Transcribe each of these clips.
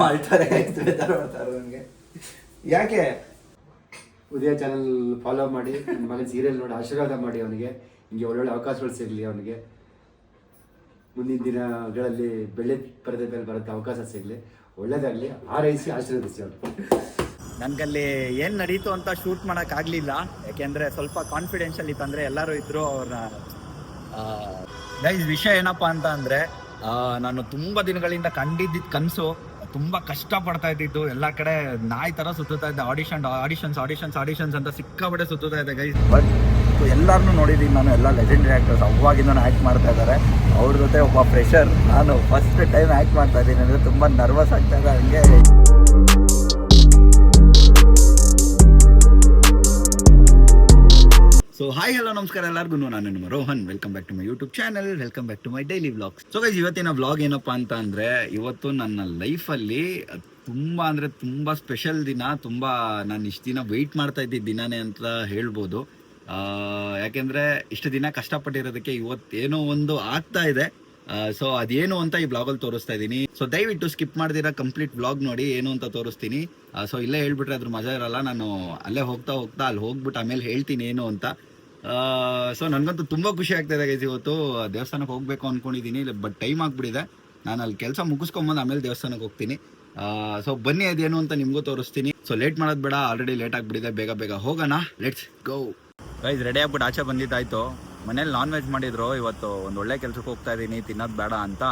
ಮಾಡ್ತಾರೆ ಬೇಜಾರು ಮಾಡ್ತಾರೆ ನನಗೆ. ಯಾಕೆ ಉದಯ ಚಾನಲ್ ಫಾಲೋ ಮಾಡಿ, ನನ್ನ ಮಗನ ಸೀರಿಯಲ್ ನೋಡಿ ಆಶೀರ್ವಾದ ಮಾಡಿ, ಅವನಿಗೆ ಹಿಂಗೆ ಒಳ್ಳೊಳ್ಳೆ ಅವಕಾಶಗಳು ಸಿಗಲಿ, ಅವನಿಗೆ ಮುಂದಿನ ದಿನಗಳಲ್ಲಿ ಬೆಳ್ಳಿ ಪರದೆ ಮೇಲೆ ಬರೋಕ್ಕೆ ಅವಕಾಶ ಸಿಗಲಿ, ಒಳ್ಳೇದಾಗಲಿ, ಹಾರೈಸಿ ಆಶೀರ್ವದಿಸಿ ಅವನು. ನನಗಲ್ಲಿ ಏನು ನಡೀತು ಅಂತ ಶೂಟ್ ಮಾಡೋಕ್ಕಾಗಲಿಲ್ಲ, ಯಾಕೆಂದರೆ ಸ್ವಲ್ಪ ಕಾನ್ಫಿಡೆನ್ಷಿಯಲ್ ಇತ್ತಂದರೆ ಎಲ್ಲರೂ ಇದ್ದರು. ಅವ್ರನ್ನ ಗೈಸ್ ವಿಷಯ ಏನಪ್ಪ ಅಂತ ಅಂದರೆ, ನಾನು ತುಂಬ ದಿನಗಳಿಂದ ಕಂಡಿದ್ದಿದ್ದು ಕನಸು, ತುಂಬ ಕಷ್ಟಪಡ್ತಾ ಇದ್ದಿದ್ದು, ಎಲ್ಲ ಕಡೆ ನಾಯಿ ಥರ ಸುತ್ತಾ ಇದ್ದೆ, ಆಡಿಷನ್ಸ್ ಅಂತ ಸಿಕ್ಕಾಪಟ್ಟೆ ಸುತ್ತಾ ಇದ್ದೆ ಗೈಸ್. ಬಟ್ ಎಲ್ಲರನ್ನೂ ನೋಡಿದ್ದೀನಿ ನಾನು, ಎಲ್ಲ ಲೆಜೆಂಡರಿ ಆ್ಯಕ್ಟರ್ಸ್ ಅವಾಗಿಂದ ಆ್ಯಕ್ಟ್ ಮಾಡ್ತಾ ಇದ್ದಾರೆ. ಅವ್ರ ಜೊತೆ ಒಬ್ಬ ಫ್ರೆಷರ್, ನಾನು ಫಸ್ಟ್ ಟೈಮ್ ಆ್ಯಕ್ಟ್ ಮಾಡ್ತಾ ಇದ್ದೀನಿ ಅಂದರೆ ತುಂಬ ನರ್ವಸ್ ಆಗ್ತಾ ಇದೆ. ಹಂಗೆ ಸೊ ಹಾಯ್ ಹಲೋ ನಮಸ್ಕಾರ ಎಲ್ಲರಿಗೂ, ನಾನು ನಿಮ್ಮ Rohan. Welcome back to my YouTube channel, welcome back to my daily vlogs. So guys, ಇವತ್ತಿನ ವ್ಲಾಗ್ ಏನಪ್ಪ ಅಂತ ಅಂದರೆ, ಇವತ್ತು ನನ್ನ ಲೈಫಲ್ಲಿ ತುಂಬ ಅಂದರೆ ತುಂಬ ಸ್ಪೆಷಲ್ ದಿನ. ತುಂಬ ನಾನು ಇಷ್ಟು ದಿನ ವೆಯ್ಟ್ ಮಾಡ್ತಾ ಇದ್ದಿದ್ದ ದಿನನೇ ಅಂತ ಹೇಳ್ಬೋದು. ಯಾಕೆಂದರೆ ಇಷ್ಟು ದಿನ ಕಷ್ಟಪಟ್ಟಿರೋದಕ್ಕೆ ಇವತ್ತೇನೋ ಒಂದು ಆಗ್ತಾ ಇದೆ. ಸೊ ಅದೇನು ಅಂತ ಈ ಬ್ಲಾಗಲ್ಲಿ ತೋರಿಸ್ತಾ ಇದ್ದೀನಿ. ಸೊ ದಯವಿಟ್ಟು ಸ್ಕಿಪ್ ಮಾಡ್ದಿರ ಕಂಪ್ಲೀಟ್ ಬ್ಲಾಗ್ ನೋಡಿ, ಏನು ಅಂತ ತೋರಿಸ್ತೀನಿ. ಸೊ ಇಲ್ಲೇ ಹೇಳ್ಬಿಟ್ರೆ ಅದ್ರ ಮಜಾ ಇರಲ್ಲ. ನಾನು ಅಲ್ಲೇ ಹೋಗ್ತಾ ಅಲ್ಲಿ ಹೋಗ್ಬಿಟ್ಟು ಆಮೇಲೆ ಹೇಳ್ತೀನಿ ಏನು ಅಂತ. ಸೊ ನನಗಂತೂ ತುಂಬ ಖುಷಿ ಆಗ್ತಾ ಇದೆ ಗೈಸ್. ಇವತ್ತು ದೇವಸ್ಥಾನಕ್ಕೆ ಹೋಗಬೇಕು ಅಂದ್ಕೊಂಡಿದ್ದೀನಿ, ಬಟ್ ಟೈಮ್ ಆಗಿಬಿಟ್ಟಿದೆ. ನಾನು ಅಲ್ಲಿ ಕೆಲಸ ಮುಗಿಸ್ಕೊಂಬಂದು ಆಮೇಲೆ ದೇವಸ್ಥಾನಕ್ಕೆ ಹೋಗ್ತೀನಿ. ಸೊ ಬನ್ನಿ, ಅದೇನು ಅಂತ ನಿಮಗೂ ತೋರಿಸ್ತೀನಿ. ಸೊ ಲೇಟ್ ಮಾಡೋದು ಬೇಡ, ಆಲ್ರೆಡಿ ಲೇಟ್ ಆಗಿಬಿಟ್ಟಿದೆ, ಬೇಗ ಹೋಗೋಣ, ಲೆಟ್ಸ್ ಗೋ. ಗೈಸ್ ರೆಡಿ ಆಗ್ಬಿಟ್ಟು ಆಚೆ ಬಂದಿದ್ದಾಯ್ತು. ಮನೇಲಿ ನಾನ್ ವೆಜ್ ಮಾಡಿದ್ರು. ಇವತ್ತು ಒಂದು ಒಳ್ಳೆ ಕೆಲಸಕ್ಕೆ ಹೋಗ್ತಾ ಇದ್ದೀನಿ, ತಿನ್ನೋದು ಬೇಡ ಅಂತ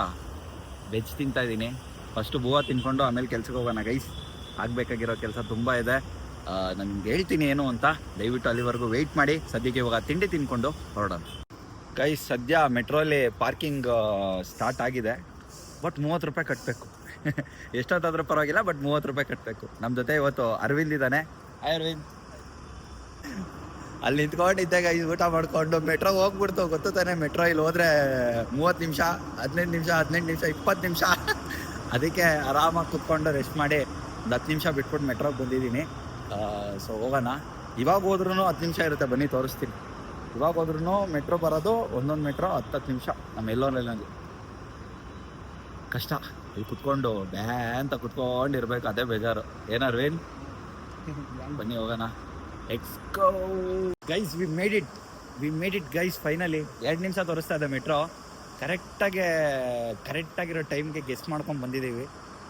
ವೆಜ್ ತಿಂತಾ ಇದ್ದೀನಿ. ಫಸ್ಟು ಬೂವಾ ತಿನ್ಕೊಂಡು ಆಮೇಲೆ ಕೆಲ್ಸಕ್ಕೆ ಹೋಗೋಣ ಗೈಸ್. ಆಗಬೇಕಾಗಿರೋ ಕೆಲಸ ತುಂಬ ಇದೆ. ನಾನು ನಿಮ್ಗೆ ಹೇಳ್ತೀನಿ ಏನು ಅಂತ, ದಯವಿಟ್ಟು ಅಲ್ಲಿವರೆಗೂ ವೆಯ್ಟ್ ಮಾಡಿ. ಸದ್ಯಕ್ಕೆ ಇವಾಗ ತಿಂಡಿ ತಿನ್ಕೊಂಡು ಹೊರಡೋಣ ಗೈಸ್. ಸದ್ಯ ಮೆಟ್ರೋಲಿ ಪಾರ್ಕಿಂಗ್ ಸ್ಟಾರ್ಟ್ ಆಗಿದೆ, ಬಟ್ 30 ರೂಪಾಯಿ ಕಟ್ಟಬೇಕು. ಎಷ್ಟೊತ್ತಾದ್ರೂ ಪರವಾಗಿಲ್ಲ, ಬಟ್ 30 ರೂಪಾಯಿ ಕಟ್ಟಬೇಕು. ನಮ್ಮ ಜೊತೆ ಇವತ್ತು ಅರವಿಂದ್ ಇದ್ದಾನೆ. ಹಾಯ್ ಅರವಿಂದ್. ಅಲ್ಲಿ ನಿಂತ್ಕೊಂಡಿದ್ದಾಗ ಊಟ ಮಾಡ್ಕೊಂಡು ಮೆಟ್ರೋಗೆ ಹೋಗ್ಬಿಡ್ತು. ಗೊತ್ತು ತಾನೆ, ಮೆಟ್ರೋ ಇಲ್ಲಿ ಹೋದರೆ 30 ನಿಮಿಷ, 15 ನಿಮಿಷ, 20 ನಿಮಿಷ. ಅದಕ್ಕೆ ಆರಾಮಾಗಿ ಕುತ್ಕೊಂಡು ರೆಸ್ಟ್ ಮಾಡಿ ಒಂದು 10 ನಿಮಿಷ ಬಿಟ್ಬಿಟ್ಟು ಮೆಟ್ರೋಗೆ ಬಂದಿದ್ದೀನಿ. ಸೊ ಹೋಗೋಣ. ಇವಾಗ ಹೋದ್ರೂ 10 ನಿಮಿಷ ಇರುತ್ತೆ, ಬನ್ನಿ ತೋರಿಸ್ತೀನಿ. ಇವಾಗ ಹೋದ್ರೂ ಮೆಟ್ರೋ ಬರೋದು ಒಂದೊಂದು ಮೆಟ್ರೋ 10 ನಿಮಿಷ. ನಮ್ಮ ಎಲ್ಲೋನಲ್ಲಿ ಕಷ್ಟ. ಇಲ್ಲಿ ಕುತ್ಕೊಂಡು ಬ್ಯಾ ಅಂತ ಕುತ್ಕೊಂಡಿರ್ಬೇಕು, ಅದೇ ಬೇಜಾರು. ಏನಾರ್ವೇನ್, ಬನ್ನಿ ಹೋಗೋಣ. ಎಕ್ಸ್ಕೋ guys, we made it guys finally. 2 ನಿಮಿಷ ತೋರಿಸ್ತಾ ಇದೆ ಮೆಟ್ರೋ. ಕರೆಕ್ಟಾಗಿರೋ ಟೈಮ್ಗೆ ಗೆಸ್ಟ್ ಮಾಡ್ಕೊಂಡು ಬಂದಿದ್ದೀವಿ.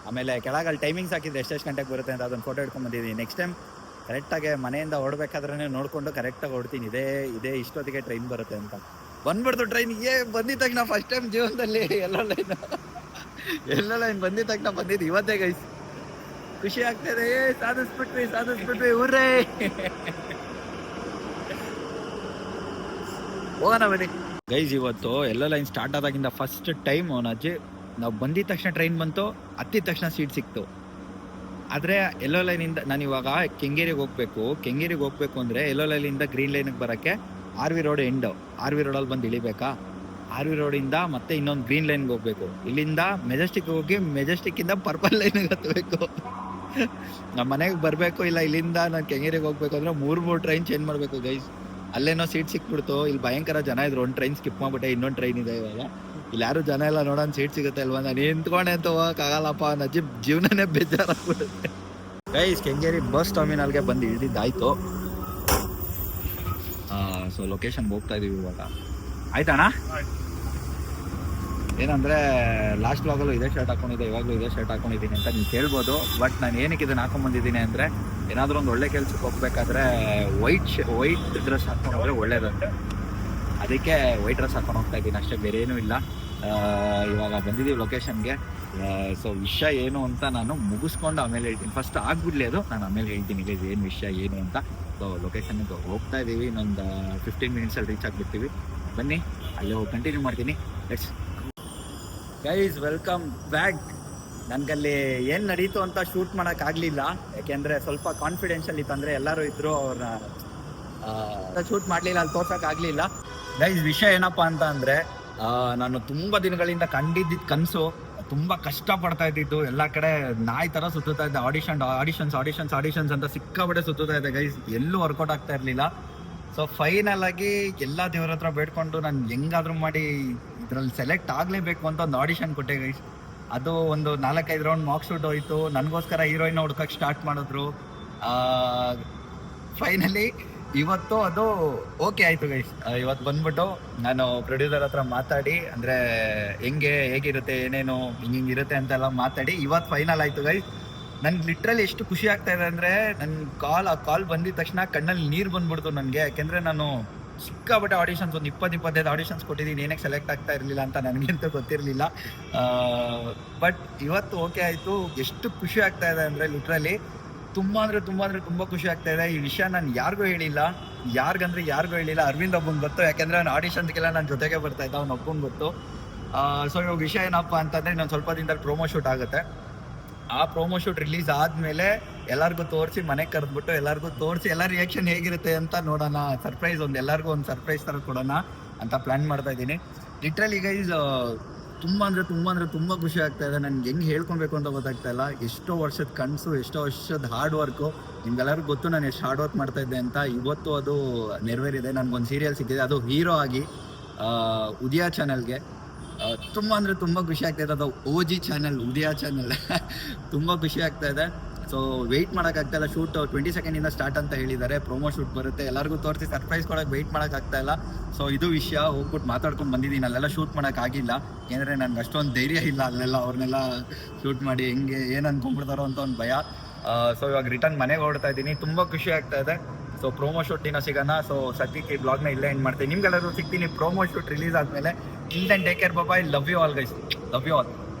ಆಮೇಲೆ ಕೆಳಗಲ್ಲಿ ಟೈಮಿಂಗ್ಸ್ ಹಾಕಿದ್ರೆ ಎಷ್ಟೆಷ್ಟು ಗಂಟೆಗೆ ಬರುತ್ತೆ ಅಂತ ಅದನ್ನು ಫೋಟೋ ಹಿಡ್ಕೊಂಡು ಬಂದಿದ್ದೀನಿ. ನೆಕ್ಸ್ಟ್ ಟೈಮ್ ಕರೆಕ್ಟಾಗಿ ಮನೆಯಿಂದ ಹೊರಡ್ಬೇಕಾದ್ರೆ ನೋಡಿಕೊಂಡು ಕರೆಕ್ಟಾಗಿ ಹೊಡ್ತೀನಿ. ಇದೇ ಇಷ್ಟೊತ್ತಿಗೆ ಟ್ರೈನ್ ಬರುತ್ತೆ ಅಂತ. ಬಂದ್ಬಿಡ್ತು ಟ್ರೈನ್. ಬಂದಿದ್ದ ತಕ್ಷಣ ಫಸ್ಟ್ ಟೈಮ್ ಜೀವನದಲ್ಲಿ ಎಲ್ಲೋ ಲೈನ್ ಬಂದಿದ್ದ ತಕ್ಷಣ ಬಂದಿದ್ದು ಇವತ್ತೇ ಗೈಸ್. ಖುಷಿ ಆಗ್ತಾಯಿದೆ. ಸಾಧಿಸ್ಬಿಟ್ವಿ ಊರೇ. ಹೋಗೋಣ ಬನ್ನಿ ಗೈಸ್. ಇವತ್ತು ಎಲ್ಲೋ ಲೈನ್ ಸ್ಟಾರ್ಟ್ ಆದಾಗಿಂದ ಫಸ್ಟ್ ಟೈಮ್ ಅಜ್ಜಿ ನಾವು ಬಂದಿದ್ದ ತಕ್ಷಣ ಟ್ರೈನ್ ಬಂತು, ಹತ್ತಿದ ತಕ್ಷಣ ಸೀಟ್ ಸಿಕ್ತು. ಆದರೆ ಎಲ್ಲೋ ಲೈನಿಂದ ನಾನು ಇವಾಗ ಕೆಂಗೇರಿಗೆ ಹೋಗ್ಬೇಕು ಅಂದರೆ ಎಲ್ಲೋ ಲೈನಿಂದ ಗ್ರೀನ್ ಲೈನಿಗೆ ಬರೋಕ್ಕೆ RV ರೋಡ್ ಎಂಡು. RV ರೋಡಲ್ಲಿ ಬಂದು ಇಳಿಬೇಕಾ? RV ರೋಡಿಂದ ಮತ್ತೆ ಇನ್ನೊಂದು ಗ್ರೀನ್ ಲೈನ್ಗೆ ಹೋಗ್ಬೇಕು. ಇಲ್ಲಿಂದ ಮೆಜೆಸ್ಟಿಕ್ ಹೋಗಿ ಮೆಜೆಸ್ಟಿಕ್ಕಿಂದ ಪರ್ಪಲ್ ಲೈನಿಗೆ ಹತ್ತಬೇಕು. ನಮ್ಮ ಮನೆಗೆ ಬರಬೇಕು. ಇಲ್ಲ ಇಲ್ಲಿಂದ ನಾನು ಕೆಂಗೇರಿಗೆ ಹೋಗ್ಬೇಕು ಅಂದರೆ 3 ಟ್ರೈನ್ ಚೇಂಜ್ ಮಾಡಬೇಕು ಗೈಸ್. ಅಲ್ಲೇನೋ ಸೀಟ್ ಸಿಕ್ಬಿಡ್ತು. ಇಲ್ಲಿ ಭಯಂಕರ ಜನ ಇದ್ರು. ಒಂದು ಟ್ರೈನ್ ಸ್ಕಿಪ್ ಮಾಡಿಬಿಟ್ಟೆ, ಇನ್ನೊಂದು ಟ್ರೈನ್ ಇದೆ ಇವಾಗ. ಇಲ್ಲಿ ಯಾರು ಜನ ಎಲ್ಲ ನೋಡೋಣ, ಸೀಟ್ ಸಿಗುತ್ತೆ ಅಲ್ವಾ. ನಾನು ನಿಂತ್ಕೊಂಡೆ ಅಂತ ಹೋಗೋಕ್ಕಾಗಲ್ಲಪ್ಪ, ನನ್ನ ಜೀವನನೇ ಬೇಜಾರಾಗ್ಬಿಡುತ್ತೆ ಗೈಸ್. ಕೆಂಗೇರಿ ಬಸ್ ಟರ್ಮಿನಲ್ಗೆ ಬಂದು ಇಳಿದಿದ್ದಾಯ್ತು. ಸೊ ಲೊಕೇಶನ್ಗೆ ಹೋಗ್ತಾ ಇದೀವಿ ಇವಾಗ. ಆಯ್ತಣ್ಣ? ಏನಂದರೆ ಲಾಸ್ಟ್ ವ್ಲಾಗಲ್ಲೂ ಇದೇ ಶರ್ಟ್ ಹಾಕೊಂಡಿದ್ದೆ, ಇವಾಗಲೂ ಇದೇ ಶರ್ಟ್ ಹಾಕೊಂಡಿದ್ದೀನಿ ಅಂತ ನೀವು ಕೇಳ್ಬೋದು. ಬಟ್ ನಾನು ಏನಕ್ಕೆ ಇದನ್ನು ಹಾಕೊಂಡ್ಬಂದಿದ್ದೀನಿ ಅಂದರೆ, ಏನಾದರೂ ಒಂದು ಒಳ್ಳೆ ಕೆಲಸಕ್ಕೆ ಹೋಗ್ಬೇಕಾದ್ರೆ ವೈಟ್ ಡ್ರೆಸ್ ಹಾಕೊಂಡು ಹೋದರೆ ಒಳ್ಳೇದಂತೆ. ಅದಕ್ಕೆ ವೈಟ್ ಡ್ರೆಸ್ ಹಾಕೊಂಡು ಹೋಗ್ತಾ ಇದ್ದೀನಿ ಅಷ್ಟೇ, ಬೇರೆ ಏನೂ ಇಲ್ಲ. ಇವಾಗ ಬಂದಿದ್ದೀವಿ ಲೊಕೇಶನ್ಗೆ. ಸೊ ವಿಷಯ ಏನು ಅಂತ ನಾನು ಮುಗಿಸ್ಕೊಂಡು ಆಮೇಲೆ ಹೇಳ್ತೀನಿ. ಫಸ್ಟ್ ಆಗಿಬಿಡ್ಲಿ ಅದು, ನಾನು ಆಮೇಲೆ ಹೇಳ್ತೀನಿ ಇಲ್ಲಿ ಏನು ವಿಷಯ ಏನು ಅಂತ. ಸೊ ಲೊಕೇಶನ್ಗೆ ಹೋಗ್ತಾ ಇದ್ದೀವಿ. ಇನ್ನೊಂದು 15 ಮಿನಿಟ್ಸಲ್ಲಿ ರೀಚ್ ಆಗಿಬಿಡ್ತೀವಿ. ಬನ್ನಿ, ಅಲ್ಲೇ ಹೋಗಿ ಕಂಟಿನ್ಯೂ ಮಾಡ್ತೀನಿ. Let's guys, welcome back. ನನಗಲ್ಲಿ ಏನು ನಡೀತು ಅಂತ ಶೂಟ್ ಮಾಡೋಕ್ಕಾಗಲಿಲ್ಲ, ಯಾಕೆಂದರೆ ಸ್ವಲ್ಪ ಕಾನ್ಫಿಡೆನ್ಷಿಯಲ್ ಇತ್ತಂದರೆ ಎಲ್ಲರೂ ಇದ್ದರು. ಅವ್ರನ್ನ ಶೂಟ್ ಮಾಡಲಿಲ್ಲ, ಅಲ್ಲಿ ತೋರ್ಸೋಕ್ಕಾಗಲಿಲ್ಲ. ಗೈಸ್ ವಿಷಯ ಏನಪ್ಪ ಅಂತ ಅಂದರೆ, ನಾನು ತುಂಬ ದಿನಗಳಿಂದ ಕಂಡಿದ್ದಿದ್ದು ಕನಸು, ತುಂಬ ಕಷ್ಟಪಡ್ತಾ ಇದ್ದಿದ್ದು, ಎಲ್ಲ ಕಡೆ ನಾಯಿ ಥರ ಸುತ್ತಾ ಇದ್ದೆ. ಆಡಿಷನ್ಸ್ ಅಂತ ಸಿಕ್ಕಾಪಟ್ಟೆ ಸುತ್ತಾ ಇದೆ ಗೈಸ್. ಎಲ್ಲೂ ವರ್ಕೌಟ್ ಆಗ್ತಾ ಇರಲಿಲ್ಲ. ಸೊ ಫೈನಲ್ ಆಗಿ ಎಲ್ಲ ದೇವ್ರ ಹತ್ರ ಬೇಡ್ಕೊಂಡು ನಾನು ಹೆಂಗಾದ್ರೂ ಮಾಡಿ ಇದರಲ್ಲಿ ಸೆಲೆಕ್ಟ್ ಆಗಲೇಬೇಕು ಅಂತ ಒಂದು ಆಡಿಷನ್ ಕೊಟ್ಟೆ ಗೈಸ್. ಅದು ಒಂದು 4-5 ರೌಂಡ್ ಮಾರ್ಕ್ ಶೂಟ್ ಹೋಯಿತು. ನನಗೋಸ್ಕರ ಹೀರೋಯಿನ್ ಹುಡ್ಕಕ್ಕೆ ಸ್ಟಾರ್ಟ್ ಮಾಡಿದ್ರು. ಫೈನಲಿ ಇವತ್ತು ಅದು ಓಕೆ ಆಯಿತು ಗೈಸ್. ಇವತ್ತು ಬಂದ್ಬಿಟ್ಟು ನಾನು ಪ್ರೊಡ್ಯೂಸರ್ ಹತ್ರ ಮಾತಾಡಿ, ಅಂದರೆ ಹೇಗಿರುತ್ತೆ ಏನೇನು ಹಿಂಗಿರುತ್ತೆ ಅಂತೆಲ್ಲ ಮಾತಾಡಿ ಇವತ್ತು ಫೈನಲ್ ಆಯಿತು ಗೈಸ್. ನನ್ಗೆ ಲಿಟ್ರಲಿ ಎಷ್ಟು ಖುಷಿ ಆಗ್ತಾ ಇದೆ ಅಂದರೆ, ನನ್ನ ಕಾಲ್ ಬಂದಿದ ತಕ್ಷಣ ಕಣ್ಣಲ್ಲಿ ನೀರು ಬಂದ್ಬಿಡ್ತು ನನಗೆ. ಯಾಕೆಂದರೆ ನಾನು ಸಿಕ್ಕಾಪಟ್ಟೆ ಆಡಿಷನ್ಸ್, ಒಂದು 20-25 ಆಡಿಷನ್ಸ್ ಕೊಟ್ಟಿದ್ದೀನಿ. ಏನಕ್ಕೆ ಸೆಲೆಕ್ಟ್ ಆಗ್ತಾ ಇರಲಿಲ್ಲ ಅಂತ ನನಗಂತೂ ಗೊತ್ತಿರಲಿಲ್ಲ. ಬಟ್ ಇವತ್ತು ಓಕೆ ಆಯಿತು. ಎಷ್ಟು ಖುಷಿ ಆಗ್ತಾ ಇದೆ ಅಂದರೆ ಲಿಟ್ರಲಿ ತುಂಬ ಖುಷಿ ಆಗ್ತಾ ಇದೆ. ಈ ವಿಷಯ ನಾನು ಯಾರಿಗೂ ಹೇಳಿಲ್ಲ. ಯಾರಿಗೂ ಹೇಳಿಲ್ಲ. ಅರವಿಂದ್ ಒಬ್ಬಂಗೆ ಗೊತ್ತು, ಯಾಕೆಂದರೆ ನಾನು ಆಡಿಷನ್ಸ್ಗೆಲ್ಲ ನನ್ನ ಜೊತೆಗೆ ಬರ್ತಾ ಇದ್ದ, ಅವ್ನು ಒಬ್ಬಂಗೆ ಗೊತ್ತು. ಸೊ ಇವಾಗ ವಿಷಯ ಏನಪ್ಪ ಅಂತಂದರೆ, ನಾನು ಸ್ವಲ್ಪ ದಿನದಲ್ಲಿ ಪ್ರೋಮೋ ಶೂಟ್ ಆಗುತ್ತೆ. ಆ ಪ್ರೋಮೋ ಶೂಟ್ ರಿಲೀಸ್ ಆದಮೇಲೆ ಎಲ್ಲರಿಗೂ ತೋರಿಸಿ, ಮನೆಗೆ ಕರೆದ್ಬಿಟ್ಟು ಎಲ್ಲರಿಗೂ ತೋರಿಸಿ ಎಲ್ಲ ರಿಯಾಕ್ಷನ್ ಹೇಗಿರುತ್ತೆ ಅಂತ ನೋಡೋಣ. ಸರ್ಪ್ರೈಸ್, ಎಲ್ಲರಿಗೂ ಒಂದು ಸರ್ಪ್ರೈಸ್ ಥರ ಕೊಡೋಣ ಅಂತ ಪ್ಲ್ಯಾನ್ ಮಾಡ್ತಾ ಇದ್ದೀನಿ. ಲಿಟ್ರಲಿ ಗೈಸ್ ತುಂಬ ಖುಷಿ ಆಗ್ತಾ ಇದೆ. ನನಗೆ ಹೆಂಗೆ ಹೇಳ್ಕೊಬೇಕು ಅಂತ ಗೊತ್ತಾಗ್ತಾ ಇಲ್ಲ. ಎಷ್ಟೋ ವರ್ಷದ ಕನಸು, ಎಷ್ಟೋ ವರ್ಷದ ಹಾರ್ಡ್ ವರ್ಕು, ನಿಮ್ಗೆಲ್ಲರಿಗೂ ಗೊತ್ತು ನಾನು ಎಷ್ಟು ಹಾರ್ಡ್ ವರ್ಕ್ ಮಾಡ್ತಾ ಇದ್ದೆ ಅಂತ. ಇವತ್ತು ಅದು ನೆರವೇರಿದೆ. ನನಗೊಂದು ಸೀರಿಯಲ್ ಸಿಕ್ಕಿದೆ, ಅದು ಹೀರೋ ಆಗಿ ಉದಯ ಚಾನಲ್ಗೆ. ತುಂಬ ಖುಷಿ ಆಗ್ತಾ ಇದೆ. ಅದು OG ಚಾನಲ್, ಉದಯ ಚಾನಲ್. ತುಂಬ ಖುಷಿ ಆಗ್ತಾ ಇದೆ. ಸೊ ವೆಯ್ಟ್ ಮಾಡೋಕ್ಕಾಗ್ತಾ ಇಲ್ಲ. ಶೂಟ್ 22 ಸ್ಟಾರ್ಟ್ ಅಂತ ಹೇಳಿದ್ದಾರೆ. ಪ್ರೋಮೋ ಶೂಟ್ ಬರುತ್ತೆ, ಎಲ್ಲರಿಗೂ ತೋರಿಸಿ ಸರ್ಪ್ರೈಸ್ ಕೊಡೋಕೆ ವೆಯ್ಟ್ ಮಾಡೋಕ್ಕಾಗ್ತಾ ಇಲ್ಲ. ಸೊ ಇದು ವಿಷಯ. ಹೋಗ್ಬಿಟ್ಟು ಮಾತಾಡ್ಕೊಂಡು ಬಂದಿದ್ದೀನಿ. ಅಲ್ಲೆಲ್ಲ ಶೂಟ್ ಮಾಡೋಕ್ಕಾಗಿಲ್ಲ, ಏಕೆಂದರೆ ನನಗೆ ಅಷ್ಟೊಂದು ಧೈರ್ಯ ಇಲ್ಲ ಅಲ್ಲೆಲ್ಲ ಅವ್ರನ್ನೆಲ್ಲ ಶೂಟ್ ಮಾಡಿ ಏನು ಅಂದ್ಕೊಂಡ್ಬಿಡ್ತಾರೋ ಅಂತ ಒಂದು ಭಯ. ಸೊ ಇವಾಗ ರಿಟರ್ನ್ ಮನೆಗೆ ಹೊರಡ್ತಾ ಇದ್ದೀನಿ. ತುಂಬ ಖುಷಿ ಆಗ್ತಾ ಇದೆ. ಸೊ ಪ್ರೋಮೋ ಶೂಟ್ ದಿನ ಸಿಗೋಣ. ಸೊ ಸದ್ಯಕ್ಕೆ ಬ್ಲಾಗ್ನ ಇಲ್ಲೇ ಎಂಡ್ ಮಾಡ್ತೀನಿ. ನಿಮ್ಗೆಲ್ಲರೂ ಸಿಗ್ತೀನಿ ಪ್ರೋಮೋ ಶೂಟ್ ರಿಲೀಸ್ ಆದಮೇಲೆ. Till then take care, bye. Love you all guys, love you all.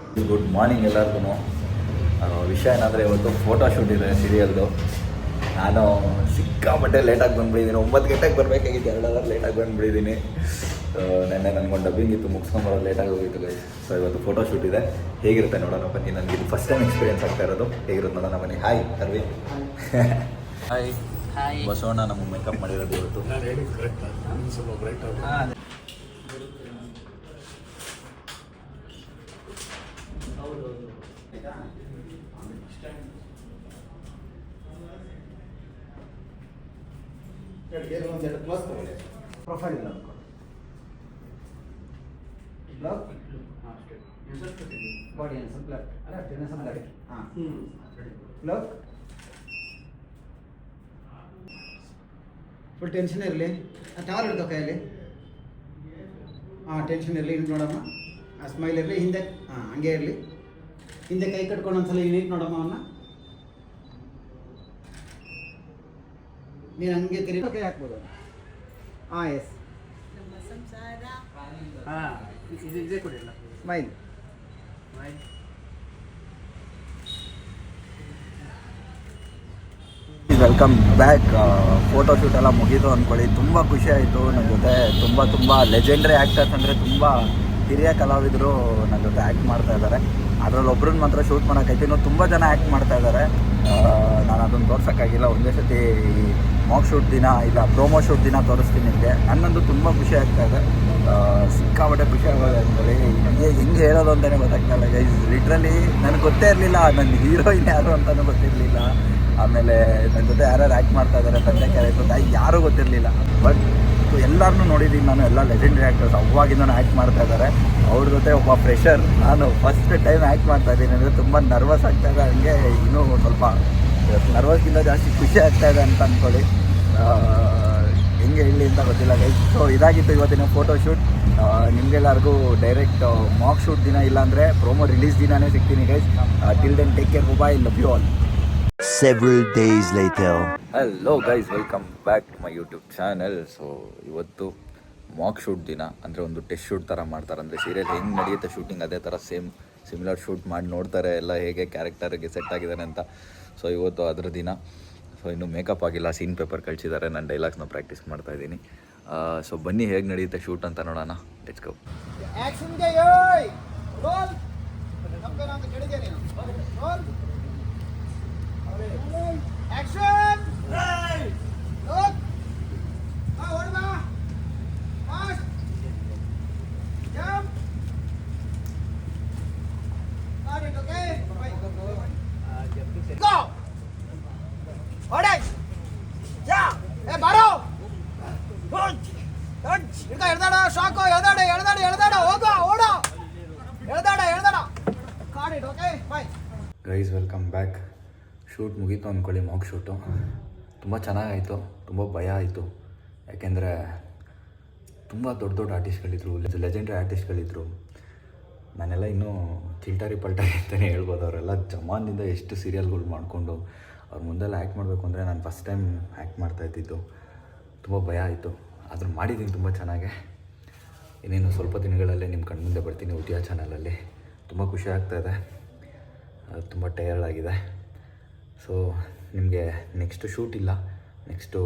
Good morning ಎಲ್ಲರಿಗೂ. ವಿಷಯ ಏನಂದರೆ, ಇವತ್ತು ಫೋಟೋ ಶೂಟ್ ಇದೆ ಸೀರಿಯಲ್ದು. ನಾನು ಸಿಕ್ಕಾಪಟ್ಟೆ ಲೇಟಾಗಿ ಬಂದುಬಿಟ್ಟಿದ್ದೀನಿ. 9 ಗಂಟೆಗೆ ಬರಬೇಕಾಗಿತ್ತು, 2 ಅವರ್ ಲೇಟಾಗಿ ಬಂದುಬಿಟ್ಟಿದ್ದೀನಿ. ನೆನ್ನೆ ನನಗೊಂದು ಡಬ್ಬಿಂಗ್ ಇತ್ತು, ಮುಗಿಸ್ಕೊಂಬರೋದು ಲೇಟಾಗಿ ಹೋಗಿತ್ತು ಗೈಸ್. ಸೊ ಇವತ್ತು ಫೋಟೋ ಶೂಟ್ ಇದೆ. ಹೇಗಿರುತ್ತೆ ನೋಡೋಣ ಬನ್ನಿ. ನನಗೆ ಇದು ಫಸ್ಟ್ ಟೈಮ್ ಎಕ್ಸ್ಪೀರಿಯನ್ಸ್ ಆಗ್ತಾ ಇರೋದು. ಹೇಗಿರುತ್ತೆ ನೋಡೋಣ ಬನ್ನಿ. ಹಾಯ್ ಅರ್ವಿ. ಹಾಯ್. ಬಸವಣ್ಣ ನಮಗೆ ಮೇಕಪ್ ಮಾಡಿರೋದು ಇವತ್ತು. Profile body look full tension ಇರಲಿ. ಟವರ್ ಹಿಡ್ಕೋ ಕೈಯಲ್ಲಿ. ಟೆನ್ಷನ್ ಇರಲಿ. ಹಿಂಗೆ ನೋಡಮ್ಮ, ಸ್ಮೈಲ್ ಇರಲಿ. ಹಿಂದೆ ಹಂಗೆ ಇರಲಿ. ಹಿಂದೆ ಕೈ ಕಟ್ಕೊಂಡು ಒಂದ್ಸಲ ಯೂನಿಟ್ ನೋಡಮ್ಮ ಅವನ್ನ. ನೀನು ಹಂಗೆ ತಿರುಗಿ ಕೈ ಹಾಕ್ಬೋದು. ಎಸ್. ಇದೇ ಕೊಡಿಲ್ಲ. Smile. Welcome back. Photo shoot ಎಲ್ಲ ಮುಗೀತು ಅಂದ್ಕೊಳ್ಳಿ. ತುಂಬ ಖುಷಿ ಆಯಿತು. ನನ್ನ ಜೊತೆ ತುಂಬ ಲೆಜೆಂಡ್ರಿ ಆ್ಯಕ್ಟರ್ಸ್, ಅಂದರೆ ತುಂಬ ಹಿರಿಯ ಕಲಾವಿದರು ನನ್ನ ಜೊತೆ ಆ್ಯಕ್ಟ್ ಮಾಡ್ತಾ ಇದ್ದಾರೆ. ಅದರಲ್ಲಿ ಒಬ್ರನ್ನ ಮಾತ್ರ ಶೂಟ್ ಮಾಡೋಕ್ಕೈತಿ. ಇನ್ನೂ ತುಂಬ ಜನ ಆ್ಯಕ್ಟ್ ಮಾಡ್ತಾ ಇದ್ದಾರೆ. ನಾನು ಅದನ್ನು ತೋರ್ಸೋಕ್ಕಾಗಿಲ್ಲ. ಒಂದೇ ಸತಿ ಮಾಕ್ ಶೂಟ್ ದಿನ ಇಲ್ಲ ಪ್ರೋಮೋ ಶೂಟ್ ದಿನ ತೋರಿಸ್ತೀನಿ ನಿಮಗೆ. ನನ್ನಂದು ತುಂಬ ಖುಷಿ ಆಗ್ತಾ ಇದೆ. ಸಿಕ್ಕಾಪಟ್ಟೆ ಖುಷಿ ಆಗೋದು ಅಂದ್ಕೊಳ್ಳಿ. ಹೆಂಗೆ ಹೇಳೋದು ಅಂತಲೇ ಗೊತ್ತಾಗ್ತಾಯಿಲ್ಲ ಗೈಸ್. ಲಿಟ್ರಲಿ ನನಗೆ ಗೊತ್ತೇ ಇರಲಿಲ್ಲ ನನ್ನ ಹೀರೋಯಿನ್ ಯಾರು ಅಂತಲೂ ಗೊತ್ತಿರಲಿಲ್ಲ. ಆಮೇಲೆ ನನ್ನ ಜೊತೆ ಯಾರ್ಯಾರು ಆ್ಯಕ್ಟ್ ಮಾಡ್ತಾ ಇದ್ದಾರೆ, ತಂದೆ ಕ್ಯಾರೆಕ್ಟರ್ ತಾಯಿ ಯಾರೂ ಗೊತ್ತಿರಲಿಲ್ಲ. ಬಟ್ ಎಲ್ಲರನ್ನೂ ನೋಡಿದ್ದೀನಿ ನಾನು. ಎಲ್ಲ ಲೆಜೆಂಡ್ರಿ ಆ್ಯಕ್ಟರ್ಸ್ ಅವಾಗಿಂದ ಆ್ಯಕ್ಟ್ ಮಾಡ್ತಾ ಇದ್ದಾರೆ. ಅವ್ರ ಜೊತೆ ಒಬ್ಬ ಫ್ರೆಷರ್. ನಾನು ಫಸ್ಟ್ ಟೈಮ್ ಆ್ಯಕ್ಟ್ ಮಾಡ್ತಾ ಇದ್ದೀನಿ ಅಂದರೆ ತುಂಬ ನರ್ವಸ್ ಆಗ್ತಾ ಇದೆ. ಹಂಗೆ ಇನ್ನೂ ಸ್ವಲ್ಪ ನರ್ವಸ್ಗಿಂತ ಜಾಸ್ತಿ ಖುಷಿ ಆಗ್ತಾ ಇದೆ ಅಂತ ಅಂದ್ಕೊಳ್ಳಿ. ಹೆಂಗೆ ಹೇಳಿ ಅಂತ ಗೊತ್ತಿಲ್ಲ ಗೈಸ್. ಸೊ ಇದಾಗಿತ್ತು ಇವತ್ತಿನ ಫೋಟೋ ಶೂಟ್. ನಿಮಗೆಲ್ಲರಿಗೂ ಡೈರೆಕ್ಟ್ ಮಾಕ್ ಶೂಟ್ ದಿನ ಇಲ್ಲಾಂದರೆ ಪ್ರೋಮೋ ರಿಲೀಸ್ ದಿನವೇ ಸಿಗ್ತೀನಿ guys. Till then take care, bye, love you all. Several days later. Hello guys, welcome back to my YouTube channel. So ಇವತ್ತು ಮಾಕ್ ಶೂಟ್ ದಿನ, ಅಂದರೆ ಒಂದು ಟೆಸ್ಟ್ ಶೂಟ್ ಥರ ಮಾಡ್ತಾರೆ. ಅಂದರೆ ಸೀರಿಯಲ್ ಹೆಂಗೆ ನಡೆಯುತ್ತೆ ಶೂಟಿಂಗ್ ಅದೇ ಥರ ಸಿಮಿಲರ್ ಶೂಟ್ ಮಾಡಿ ನೋಡ್ತಾರೆ ಎಲ್ಲ ಹೇಗೆ ಕ್ಯಾರೆಕ್ಟರ್ಗೆ ಸೆಟ್ ಆಗಿದ್ದಾನೆ ಅಂತ. ಸೊ ಇವತ್ತು ಅದರ ದಿನ. ಸೊ ಇನ್ನೂ ಮೇಕಪ್ ಆಗಿಲ್ಲ, ಸೀನ್ ಪೇಪರ್ ಕಳಿಸಿದ್ದಾರೆ. ನಾನು ಡೈಲಾಗ್ಸ್ನ ಪ್ರಾಕ್ಟೀಸ್ ಮಾಡ್ತಾಯಿದ್ದೀನಿ. ಸೊ ಬನ್ನಿ ಹೇಗೆ ನಡೆಯುತ್ತೆ ಶೂಟ್ ಅಂತ ನೋಡೋಣ. Let's go. Action! Hey! Look! What about? Fast! Jump! Got it, okay? Go! Alright! Yeah! Hey, Baro! Good! Good! Shock! Hogo! Oda! Guys welcome back. Shoot ಮುಗೀತು ಅಂದ್ಕೊಳ್ಳಿ, ಮಾಕ್ ಶೂಟು ತುಂಬ ಚೆನ್ನಾಗಾಯಿತು. ತುಂಬ ಭಯ ಆಯಿತು, ಯಾಕೆಂದರೆ ತುಂಬ ದೊಡ್ಡ ದೊಡ್ಡ ಆರ್ಟಿಸ್ಟ್ಗಳಿದ್ರು, ಲೆಜೆಂಡ್ರಿ ಆರ್ಟಿಸ್ಟ್ಗಳಿದ್ರು. ನಾನೆಲ್ಲ ಇನ್ನೂ ಚಿಲ್ಟಾರಿ ಪಲ್ಟಾರಿ ಅಂತಲೇ ಹೇಳ್ಬೋದು. ಅವರೆಲ್ಲ ಜಮಾನಿಂದ ಎಷ್ಟು ಸೀರಿಯಲ್ಗಳು ಮಾಡಿಕೊಂಡು ಅವ್ರ ಮುಂದೆಲ್ಲ ಆ್ಯಕ್ಟ್ ಮಾಡಬೇಕು ಅಂದರೆ ನಾನು ಫಸ್ಟ್ ಟೈಮ್ ಆ್ಯಕ್ಟ್ ಮಾಡ್ತಾಯಿದ್ದಿದ್ದು. ತುಂಬ ಭಯ ಆಯಿತು, ಆದರೂ ಮಾಡಿದ್ದೀನಿ ತುಂಬ ಚೆನ್ನಾಗೆ. ಇನ್ನೇನು ಸ್ವಲ್ಪ ದಿನಗಳಲ್ಲೇ ನಿಮ್ಮ ಕಣ್ಮುಂದೆ ಬರ್ತೀನಿ ಉದಯ ಚಾನಲಲ್ಲಿ. ತುಂಬ ಖುಷಿ ಆಗ್ತಾಯಿದೆ, ತುಂಬ ಟಯರ್ಡ್ ಆಗಿದೆ. ಸೊ ನಿಮಗೆ ನೆಕ್ಸ್ಟು ಶೂಟ್ ಇಲ್ಲ, ನೆಕ್ಸ್ಟು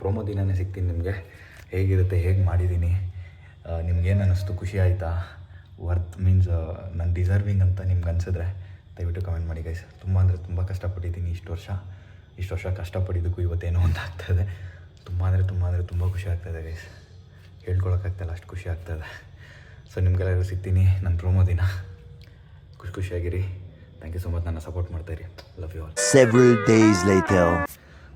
ಪ್ರೊಮೋ ದಿನವೇ ಸಿಗ್ತೀನಿ ನಿಮಗೆ. ಹೇಗಿರುತ್ತೆ, ಹೇಗೆ ಮಾಡಿದ್ದೀನಿ, ನಿಮ್ಗೇನು ಅನ್ನಿಸ್ತು, ಖುಷಿ ಆಯಿತಾ, ವರ್ತ್ ಮೀನ್ಸ್ ನಾನು ಡಿಸರ್ವಿಂಗ್ ಅಂತ ನಿಮ್ಗೆ ಅನಿಸಿದ್ರೆ ದಯವಿಟ್ಟು ಕಮೆಂಟ್ ಮಾಡಿ ಗೈಸ್. ತುಂಬ ಅಂದರೆ ತುಂಬ ಕಷ್ಟಪಟ್ಟಿದ್ದೀನಿ ಇಷ್ಟು ವರ್ಷ ಕಷ್ಟಪಟ್ಟಿದ್ದಕ್ಕೂ ಇವತ್ತೇನೋ ಒಂದು ಆಗ್ತಾಯಿದೆ. ತುಂಬ ಅಂದರೆ ತುಂಬ ಖುಷಿ ಆಗ್ತಾಯಿದೆ ಗೈಸ್, ಹೇಳ್ಕೊಳಕ್ಕಾಗ್ತಾಯಿಲ್ಲ, ಅಷ್ಟು ಖುಷಿ ಆಗ್ತಾಯಿದೆ. ಸೊ ನಿಮಗೆಲ್ಲರಿಗೂ ಸಿಗ್ತೀನಿ ನನ್ನ ಪ್ರೊಮೋ ದಿನ. ಖುಷಿಯಾಗಿರಿ. ಥ್ಯಾಂಕ್ ಯು ಸೊ ಮಚ್, ನನ್ನ ಸಪೋರ್ಟ್ ಮಾಡ್ತಾಯಿರಿ. Love you all. Several days later.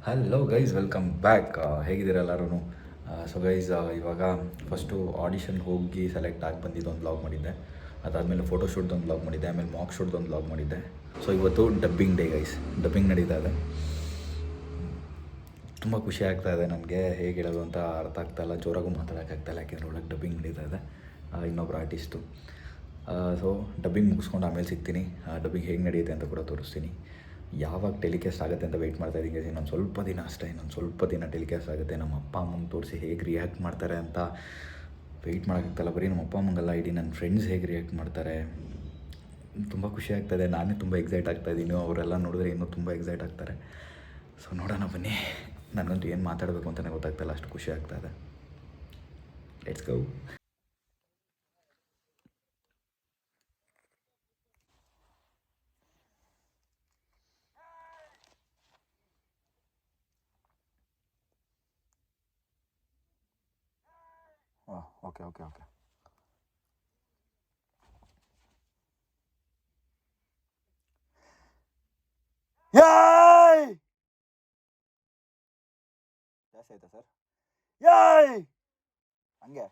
Hello guys, welcome back. ಹೇಗಿದ್ದೀರ ಎಲ್ಲರೂ? ಸೊ ಗೈಸ್, ಇವಾಗ ಫಸ್ಟು ಆಡಿಷನ್ ಹೋಗಿ ಸೆಲೆಕ್ಟ್ ಆಗಿ ಬಂದಿದ್ದು ಒಂದು ವ್ಲಾಗ್ ಮಾಡಿದ್ದೆ. ಅದಾದಮೇಲೆ ಫೋಟೋಶೂಟ್ದೊಂದು ವ್ಲಾಗ್ ಮಾಡಿದ್ದೆ, ಆಮೇಲೆ ಮಾಕ್ ಶೂಟ್ದೊಂದು ವ್ಲಾಗ್ ಮಾಡಿದ್ದೆ. ಸೊ ಇವತ್ತು ಡಬ್ಬಿಂಗ್ ಡೇ ಗೈಸ್, ಡಬ್ಬಿಂಗ್ ನಡೀತಾ ಇದೆ. ತುಂಬ ಖುಷಿ ಆಗ್ತಾಯಿದೆ ನನಗೆ, ಹೇಗೆ ಹೇಳೋದು ಅಂತ ಅರ್ಥ ಆಗ್ತಾಯಿಲ್ಲ, ಜೋರಾಗೂ ಮಾತಾಡೋಕ್ಕಾಗ್ತಾಯಿಲ್ಲ, ಯಾಕೆಂದರೆ ಒಳಗೆ ಡಬ್ಬಿಂಗ್ ನಡೀತಾ ಇದೆ. ಇನ್ನೊಬ್ಬರು ಆರ್ಟಿಸ್ಟು. ಸೊ ಡಬ್ಬಿಂಗ್ ಮುಗಿಸ್ಕೊಂಡು ಆಮೇಲೆ ಸಿಗ್ತೀನಿ. ಡಬ್ಬಿಂಗ್ ಹೇಗೆ ನಡೆಯುತ್ತೆ ಅಂತ ಕೂಡ ತೋರಿಸ್ತೀನಿ. ಯಾವಾಗ ಟೆಲಿಕಾಸ್ಟ್ ಆಗುತ್ತೆ ಅಂತ ವೆಯ್ಟ್ ಮಾಡ್ತಾಯಿದ್ದೀನಿ. ಇನ್ನೊಂದು ಸ್ವಲ್ಪ ದಿನ ಅಷ್ಟೇ, ಇನ್ನೊಂದು ಸ್ವಲ್ಪ ದಿನ ಟೆಲಿಕಾಸ್ಟ್ ಆಗುತ್ತೆ. ನಮ್ಮ ಅಪ್ಪ ಅಮ್ಮಂಗೆ ತೋರಿಸಿ ಹೇಗೆ ರಿಯಾಕ್ಟ್ ಮಾಡ್ತಾರೆ ಅಂತ ವೆಯ್ಟ್ ಮಾಡೋಕ್ಕಾಗ್ತಲ್ಲ. ಬರೀ ನಮ್ಮ ಅಪ್ಪ ಅಮ್ಮಂಗೆಲ್ಲ ಇಡೀ ನನ್ನ ಫ್ರೆಂಡ್ಸ್ ಹೇಗೆ ರಿಯಾಕ್ಟ್ ಮಾಡ್ತಾರೆ. ತುಂಬ ಖುಷಿ ಆಗ್ತಾಯಿದೆ, ನಾನೇ ತುಂಬ ಎಕ್ಸೈಟ್ ಆಗ್ತಾಯಿದ್ದೀನಿ. ಅವರೆಲ್ಲ ನೋಡಿದ್ರೆ ಇನ್ನೂ ತುಂಬ ಎಕ್ಸೈಟ್ ಆಗ್ತಾರೆ. ಸೊ ನೋಡೋಣ ಬನ್ನಿ. ನನಗಂತೂ ಏನು ಮಾತಾಡಬೇಕು ಅಂತಲೇ ಗೊತ್ತಾಗ್ತಾಯಿಲ್ಲ, ಅಷ್ಟು ಖುಷಿ ಆಗ್ತಾಯಿದೆ. Let's go. ಓಕೆ. ಯಾಯ್ ಜಾಸ್ತಿ ಆಯ್ತಾ ಸರ್? ಯಾಯ್ ಹಂಗೆ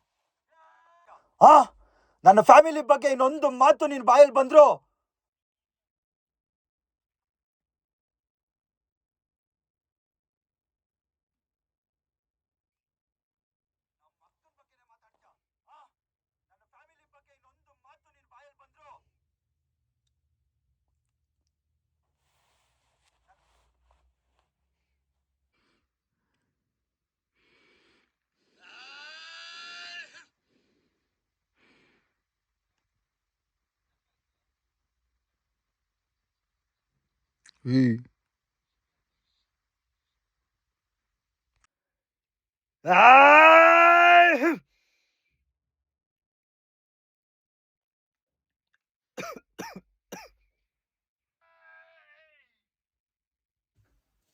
ನನ್ನ ಫ್ಯಾಮಿಲಿ ಬಗ್ಗೆ ಇನ್ನೊಂದು ಮಾತು ನಿನ್ನ ಬಾಯಲ್ಲಿ ಬಂದ್ರು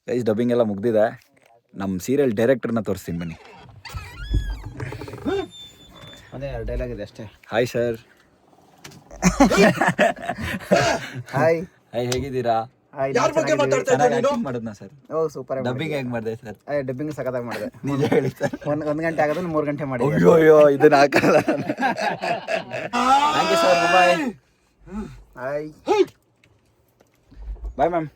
ಗೈಸ್, ಡಬ್ಬಿಂಗ್ ಎಲ್ಲ ಮುಗ್ದಿದೆ. ನಮ್ಮ ಸೀರಿಯಲ್ ಡೈರೆಕ್ಟರ್ನ ತೋರಿಸ್ತೀನಿ ಬನ್ನಿ. ಅದೇ ಡೈಲಾಗ್ ಇದೆ ಅಷ್ಟೇ. Hi sir. ಹಾಯ್ ಹಾಯ್, ಹೇಗಿದ್ದೀರಾ? ಯಾರ ಬಗ್ಗೆ ಮಾತಾಡ್ತಾ ಇದ್ದೀರಾ ನೀನು? ಮಾಡಿದ್ನಾ ಸರ್? ಓ ಸೂಪರ್. ಡಬ್ಬಿಂಗ್ ಹೇಗೆ ಮಾಡಿದೆ ಸರ್? ಡಬ್ಬಿಂಗ್ ಸಖತ್ತಾಗಿ ಮಾಡಿದೆ. ನಿಜ ಹೇಳಿ ಸರ್. ಒಂದು ಗಂಟೆ ಆಗೋದು 3 ಗಂಟೆ ಮಾಡಿ. ಅಯ್ಯೋ ಇದನ್ನ ಹಾಕಲ್ಲ. Thank you sir. Bye. Hi bye ma'am.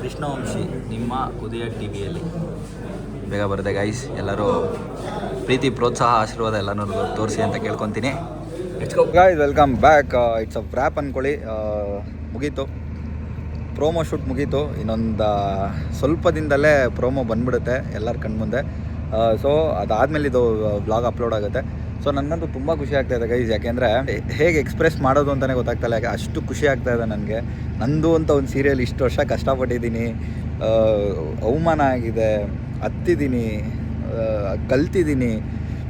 Krishnavamshi ನಿಮ್ಮ ಉದಯ ಟಿವಿಯಲ್ಲಿ ಬೇಗ ಬರುತ್ತೆ ಗೈಸ್. ಎಲ್ಲರೂ ಪ್ರೀತಿ, ಪ್ರೋತ್ಸಾಹ, ಆಶೀರ್ವಾದ ಎಲ್ಲನೂ ತೋರಿಸಿ ಅಂತ ಕೇಳ್ಕೊತೀನಿ. Guys, welcome back. It's a wrap ಅಂದ್ಕೊಳ್ಳಿ. ಮುಗೀತು, ಪ್ರೋಮೋ ಶೂಟ್ ಮುಗೀತು. ಇನ್ನೊಂದು ಸ್ವಲ್ಪ ದಿನದಲ್ಲೇ ಪ್ರೋಮೋ ಬಂದ್ಬಿಡುತ್ತೆ ಎಲ್ಲರ ಕಣ್ಮುಂದೆ. ಸೊ ಅದಾದಮೇಲೆ ಇದು ವ್ಲಾಗ್ ಅಪ್ಲೋಡ್ ಆಗುತ್ತೆ. ಸೊ ನನಗಂತೂ ತುಂಬ ಖುಷಿ ಆಗ್ತಾಯಿದೆ ಗೈಸ್, ಯಾಕೆಂದರೆ ಹೇಗೆ ಎಕ್ಸ್ಪ್ರೆಸ್ ಮಾಡೋದು ಅಂತಲೇ ಗೊತ್ತಾಗ್ತಾಯಿಲ್ಲ. ಯಾಕೆ ಅಷ್ಟು ಖುಷಿ ಆಗ್ತಾಯಿದೆ ನನಗೆ. ನಂದು ಅಂತ ಒಂದು ಸೀರಿಯಲ್ ಇಷ್ಟು ವರ್ಷ ಕಷ್ಟಪಟ್ಟಿದ್ದೀನಿ, ಅವಮಾನ ಆಗಿದೆ, ಹತ್ತಿದ್ದೀನಿ, ಕಲ್ತಿದ್ದೀನಿ,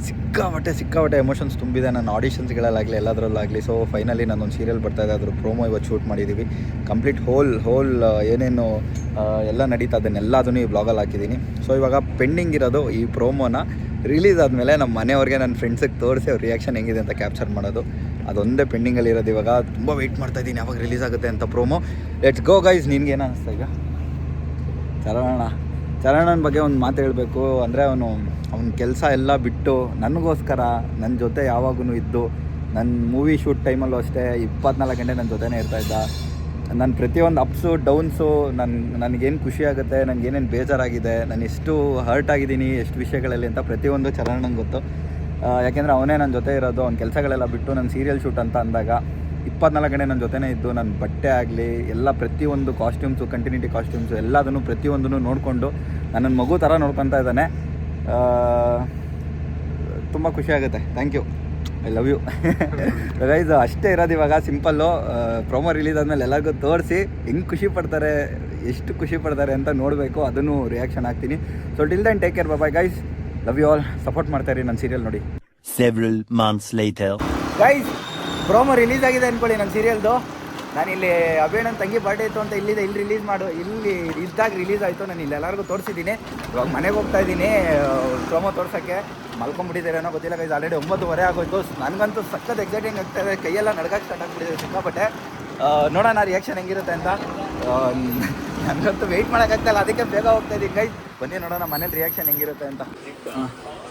ಸಿಕ್ಕಾಪಟ್ಟೆ ಎಮೋಷನ್ಸ್ ತುಂಬಿದೆ ನನ್ನ ಆಡಿಷನ್ಸ್ಗಳಲ್ಲಾಗಲಿ ಎಲ್ಲದರಲ್ಲಾಗಲಿ. ಸೊ ಫೈನಲಿ ನಾನೊಂದು ಸೀರಿಯಲ್ ಬರ್ತಾಯಿದೆ, ಅದ್ರ ಪ್ರೋಮೋ ಇವತ್ತು ಶೂಟ್ ಮಾಡಿದ್ದೀವಿ. ಕಂಪ್ಲೀಟ್ ಹೋಲ್ ಏನೇನು ಎಲ್ಲ ನಡೀತಾ ಅದನ್ನೆಲ್ಲದನ್ನು ಈ ಬ್ಲಾಗಲ್ಲಿ ಹಾಕಿದ್ದೀನಿ. ಸೊ ಇವಾಗ ಪೆಂಡಿಂಗ್ ಇರೋದು ಈ ಪ್ರೋಮೋನ ರಿಲೀಸ್ ಆದಮೇಲೆ ನಮ್ಮ ಮನೆಯವ್ರಿಗೆ, ನನ್ನ ಫ್ರೆಂಡ್ಸಿಗೆ ತೋರಿಸಿ ಅವ್ರ ರಿಯಾಕ್ಷನ್ ಹೆಂಗಿದೆ ಅಂತ ಕ್ಯಾಪ್ಚರ್ ಮಾಡೋದು. ಅದೊಂದೇ ಪೆಂಡಿಂಗಲ್ಲಿ ಇರೋದು. ಇವಾಗ ತುಂಬ ವೆಯ್ಟ್ ಮಾಡ್ತಾಯಿದ್ದೀನಿ ಯಾವಾಗ ರಿಲೀಸ್ ಆಗುತ್ತೆ ಅಂತ ಪ್ರೋಮೋ. Let's go guys. ನಿನ್ಗೆ ಏನು ಅನ್ನಿಸ್ತಾ ಈಗ? ಚಲೋಣ ಚರಣನ ಬಗ್ಗೆ ಒಂದು ಮಾತು ಹೇಳಬೇಕು ಅಂದರೆ ಅವನ ಕೆಲಸ ಎಲ್ಲ ಬಿಟ್ಟು ನನಗೋಸ್ಕರ ನನ್ನ ಜೊತೆ ಯಾವಾಗೂ ಇದ್ದು ನನ್ನ ಮೂವಿ ಶೂಟ್ ಟೈಮಲ್ಲೂ ಅಷ್ಟೇ 24 ಗಂಟೆ ನನ್ನ ಜೊತೆನೇ ಇರ್ತಾಯಿದ್ದ. ನನ್ನ ಪ್ರತಿಯೊಂದು ಅಪ್ಸು ಡೌನ್ಸು ನನಗೇನು ಖುಷಿ ಆಗುತ್ತೆ, ನನಗೇನೇನು ಬೇಜಾರಾಗಿದೆ, ನಾನು ಎಷ್ಟು ಹರ್ಟ್ ಆಗಿದ್ದೀನಿ ಎಷ್ಟು ವಿಷಯಗಳಲ್ಲಿ ಅಂತ ಪ್ರತಿಯೊಂದು ಚರಣಂಗೆ ಗೊತ್ತು. ಯಾಕೆಂದರೆ ಅವನೇ ನನ್ನ ಜೊತೆ ಇರೋದು. ಅವ್ನ ಕೆಲಸಗಳೆಲ್ಲ ಬಿಟ್ಟು ನನ್ನ ಸೀರಿಯಲ್ ಶೂಟ್ ಅಂತ ಅಂದಾಗ 24 ಗಂಟೆ ನನ್ನ ಜೊತೆನೇ ಇದ್ದು ನನ್ನ ಬಟ್ಟೆ ಆಗಲಿ ಎಲ್ಲ ಪ್ರತಿಯೊಂದು ಕಾಸ್ಟ್ಯೂಮ್ಸು, ಕಂಟಿನ್ಯೂಟಿ ಕಾಸ್ಟ್ಯೂಮ್ಸು ಎಲ್ಲದನ್ನು ಪ್ರತಿಯೊಂದನ್ನು ನೋಡಿಕೊಂಡು ನನ್ನನ್ನು ಮಗು ಥರ ನೋಡ್ಕೊತಾ ಇದ್ದಾನೆ. ತುಂಬ ಖುಷಿ ಆಗುತ್ತೆ. Thank you, I love you guys. ಅಷ್ಟೇ ಇರೋದು ಇವಾಗ, ಸಿಂಪಲ್ಲು. ಪ್ರೊಮೋ ರಿಲೀಸ್ ಆದಮೇಲೆ ಎಲ್ಲರಿಗೂ ತೋರಿಸಿ ಹೆಂಗೆ ಖುಷಿ ಪಡ್ತಾರೆ, ಎಷ್ಟು ಖುಷಿ ಪಡ್ತಾರೆ ಅಂತ ನೋಡಬೇಕು. ಅದನ್ನು ರಿಯಾಕ್ಷನ್ ಆಗ್ತೀನಿ. So till then take care, bye guys, love you all. Support ಮಾಡ್ತಾಯಿರಿ ನನ್ನ ಸೀರಿಯಲ್ ನೋಡಿ. Several months later. Guys, promo release ಆಗಿದೆ ಅಂದ್ಕೊಳ್ಳಿ ನನ್ನ ಸೀರಿಯಲ್ದು. ನಾನಿಲ್ಲಿ ಅಭಿನಂದ್ ತಂಗಿ ಬರ್ಡೇ ಇತ್ತು ಅಂತ ಇಲ್ಲಿ ಇದ್ದಾಗ ರಿಲೀಸ್ ಆಯಿತು. ನಾನು ಇಲ್ಲಿ ಎಲ್ಲರಿಗೂ ತೋರಿಸಿದ್ದೀನಿ. ಇವಾಗ ಮನೆಗೆ ಹೋಗ್ತಾ ಇದ್ದೀನಿ ಪ್ರೋಮೋ ತೋರ್ಸೋಕ್ಕೆ. ಮಲ್ಕೊಂಡ್ಬಿಟ್ಟಿದ್ದೀರೇನೋ ಗೊತ್ತಿಲ್ಲ ಗೈಸ್. ಆಲ್ರೆಡಿ 9:30 ಆಗೋಯ್ತು. ನನಗಂತೂ ಸಖತ್ ಎಕ್ಸೈಟಿಂಗ್ ಆಗ್ತಾಯಿದೆ. ಕೈಯೆಲ್ಲ ನಡ್ಗಕ್ಕೆ ಸ್ಟಾರ್ಟ್ ಆಗಿಬಿಟ್ಟಿದೆ ಸಿಕ್ಕಾಪಟ್ಟೆ. ನೋಡೋಣ ರಿಯಾಕ್ಷನ್ ಹೆಂಗಿರುತ್ತೆ ಅಂತ. ನನಗಂತೂ ವೆಯ್ಟ್ ಮಾಡೋಕ್ಕಾಗ್ತಾಯಿಲ್ಲ, ಅದಕ್ಕೆ ಬೇಗ ಹೋಗ್ತಾ ಇದ್ದೀನಿ ಗೈಸ್. ಬನ್ನಿ ನೋಡೋಣ ಮನೇಲಿ ರಿಯಾಕ್ಷನ್ ಹೆಂಗಿರುತ್ತೆ ಅಂತ.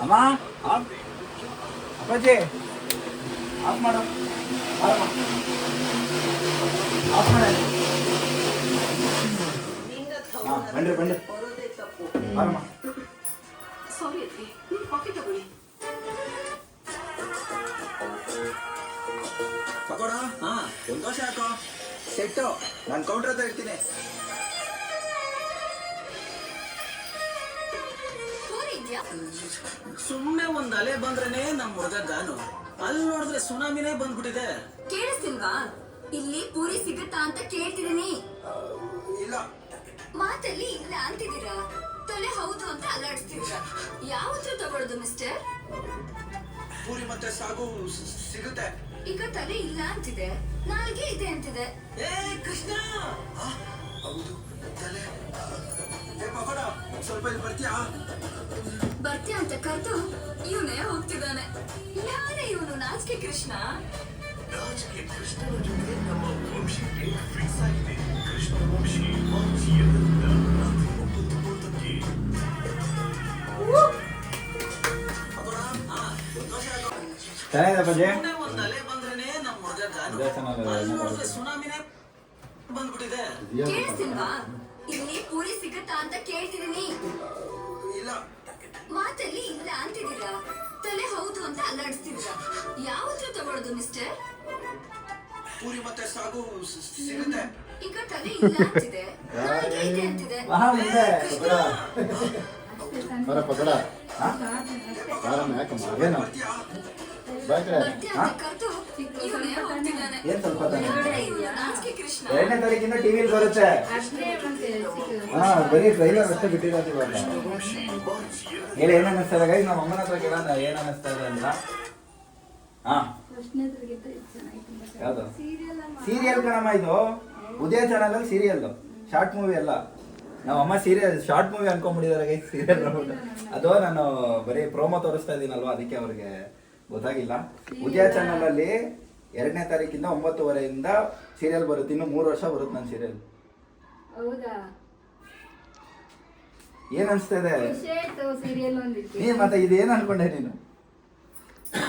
ಅಮ್ಮ, ಅಪ್ಪಾಜಿ ಆಫ್ ಮಾಡು, ಆಫ್ ಮಾಡ. ಹಾಂ ಬನ್ರಿ ಬಾರಮ್ಮ. ಪಕೋಡ? ಹಾಂ, ಒಂದು ದೋಸೆ ಹಾಕೋ. ಸೆಟ್ಟು, ನಾನು ಕೌಂಟ್ರ್ ಹತ್ರ ಇರ್ತೀನಿ. ಸುಮ್ನೆ ಒಂದ್ ಅಲೆ ಬಂದ್ರೇನೆ ನಮ್ ಹುಡುಗ ಗಾನು. ಅಲ್ಲಿ ನೋಡಿದ್ರೆ ಸುನಾಮಿನೇ ಬಂದ್ಬಿಟ್ಟಿದೆ. ಕೇಳಿಸ್ತಿಲ್ವಾ? ಇಲ್ಲಿ ಪೂರಿ ಸಿಗುತ್ತಾ ಅಂತ ಕೇಳ್ತಿದೀನಿ. ಇಲ್ಲ, ಮಾತಲ್ಲಿ ಇಲ್ಲ ಅಂತಿದ್ದೀರಾ, ತಲೆ ಹೌದು ಅಂತ ಅಲ್ಲಾಡಿಸ್ತಿದ್ದೀರಾ. ಯಾವತ್ತೂ ತಗೊಳ್ಳೋದು ಮಿಸ್ಟರ್? ಪೂರಿ ಮತ್ತೆ ಸಾಗು ಸಿಗುತ್ತೆ. ಈಗ ತಲೆ ಇಲ್ಲ ಅಂತಿದೆ, ನಾಲ್ಗೆ ಇದೆ ಅಂತಿದೆ. ಏ ಕೃಷ್ಣ, ಹೌದು ತಲೆ. ಏ ಪಕೋಡ, ಸ್ವಲ್ಪ ಇಲ್ಲಿ ಬರ್ತೀಯಾ? ಬರ್ತೀಯ ಅಂತ ಕರೆದು ಇವನೇ ಹೋಗ್ತಿದ್ದಾನೆ. ಯಾರೇ ಇವನು? ನಾಚಿಕೆ ಕೃಷ್ಣ. ರಾಜಕೀಯ ಕೃಷ್ಣನ ಜೊತೆ ನಮ್ಮ ವಂಶಕ್ಕೆ ಫಿಕ್ಸ್ ಆಗಿದೆ. ಕೃಷ್ಣ ವಂಶಿ ಮಾರ್ಚ್ 2ರಿಂದ ರಾತ್ರಿ 9:30ಕ್ಕೆ. ಪಕೋಡ? ಹಾಂ, ಒಂದು ದೋಸೆ ಹಾಕೋ. ಚೆನ್ನಾಗಿದೆ ಬಜೆ. ಸುಮ್ನೆ ಒಂದ್ ಅಲೆ ಬಂದ್ರೇನೆ ನಮ್ ಹುಡುಗ ಗಾನು. ಅಲ್ಲಿ ನೋಡಿದ್ರೆ ಸುನಾಮಿನೇ ಬಂದ್ಬಿಟ್ಟಿದೆ. ಕೇಳಿಸ್ತಿಲ್ವಾ? ಇಲ್ಲಿ ಪೂರಿ ಸಿಗುತ್ತಾ ಅಂತ ಕೇಳ್ತಿದೀನಿ. ಇಲ್ಲ, ಮಾತಲ್ಲಿ ಇಲ್ಲ ಅಂತಿದ್ದೀರಾ, ತಲೆ ಹೌದು ಅಂತ ಅಲ್ಲಾಡಿಸ್ತಿದ್ದೀರಾ. ಯಾವತ್ತೂ ತಗೊಳ್ಳೋದು ಮಿಸ್ಟರ್? ಪೂರಿ ಮತ್ತೆ ಸಾಗು ಸಿಗುತ್ತೆ. ಈಗ ತಲೆ ಇಲ್ಲ ಅಂತಿದೆ, ನಾಲ್ಗೆ ಇದೆ ಅಂತಿದೆ. ಬರ ಪಕಡ ಬಾರಮ್ಮ, ಯಾಕಮ್ಮ ಏನು ಬರ್ತೀಯ ಅಂತ ಕರೆದು ಇವನೇ ಹೋಗ್ತಿದ್ದಾನೆ. ಏನು ಸ್ವಲ್ಪ ನಾಚಿಕೆ ಕೃಷ್ಣ. 2ನೇ ತಾರೀಕಿಂದ ಟಿವಿಲಿ ಬರುತ್ತೆ. ಹಾಂ, ಬರೀ ಟ್ರೈಲರ್ ಅಷ್ಟೇ ಬಿಟ್ಟಿರೋದು ಇವಾಗ. ಹೇಳಿ ಏನು ಅನ್ನಿಸ್ತದೆ ಗೈಸ್? ನಮ್ಮ ಅಮ್ಮನ ಹತ್ರ ಕೇಳೋಣ ಏನು ಅನ್ನಿಸ್ತಾ ಇದೆ ಅಂತ. ಹಾಂ, ಯಾವುದು ಸೀರಿಯಲ್ ಕಣಮ್ಮ ಇದು? ಉದಯ ಚಾನಲಲ್ಲಿ ಸೀರಿಯಲ್ಲು, ಶಾರ್ಟ್ ಮೂವಿ ಅಲ್ಲ. ನಮ್ಮಮ್ಮ ಸೀರಿಯಲ್ ಶಾರ್ಟ್ ಮೂವಿ ಅನ್ಕೊಂಡ್ಬಿಟ್ಟಿದ್ದಾರೆ ಗೈಸ್. ಸೀರಿಯಲ್ ಅದು ನಾನು ಬರೀ ಪ್ರೋಮೋ ತೋರಿಸ್ತಾ ಇದ್ದೀನಲ್ವ, ಅದಕ್ಕೆ ಅವ್ರಿಗೆ ಗೊತ್ತಾಗಿಲ್ಲ. ಉದಯ ಚಾನಲಲ್ಲಿ 2ನೇ ತಾರೀಕಿಂದ 9:30ಯಿಂದ ಸೀರಿಯಲ್ ಬರುತ್ತೆ. ಇನ್ನು 3 ವರ್ಷ ಬರುತ್ತೆ ನನ್ನ ಸೀರಿಯಲ್. ಹೌದಾ? ಏನ್ ಅನ್ಸ್ತಾ ಇದೆ? ಸೀರಿಯಲ್ ಒಂದಿತ್ತು. ನೀನ್ ಮತ್ತೆ ಇದು ಏನ್ ಅನ್ಕೊಂಡೆ ನೀನು?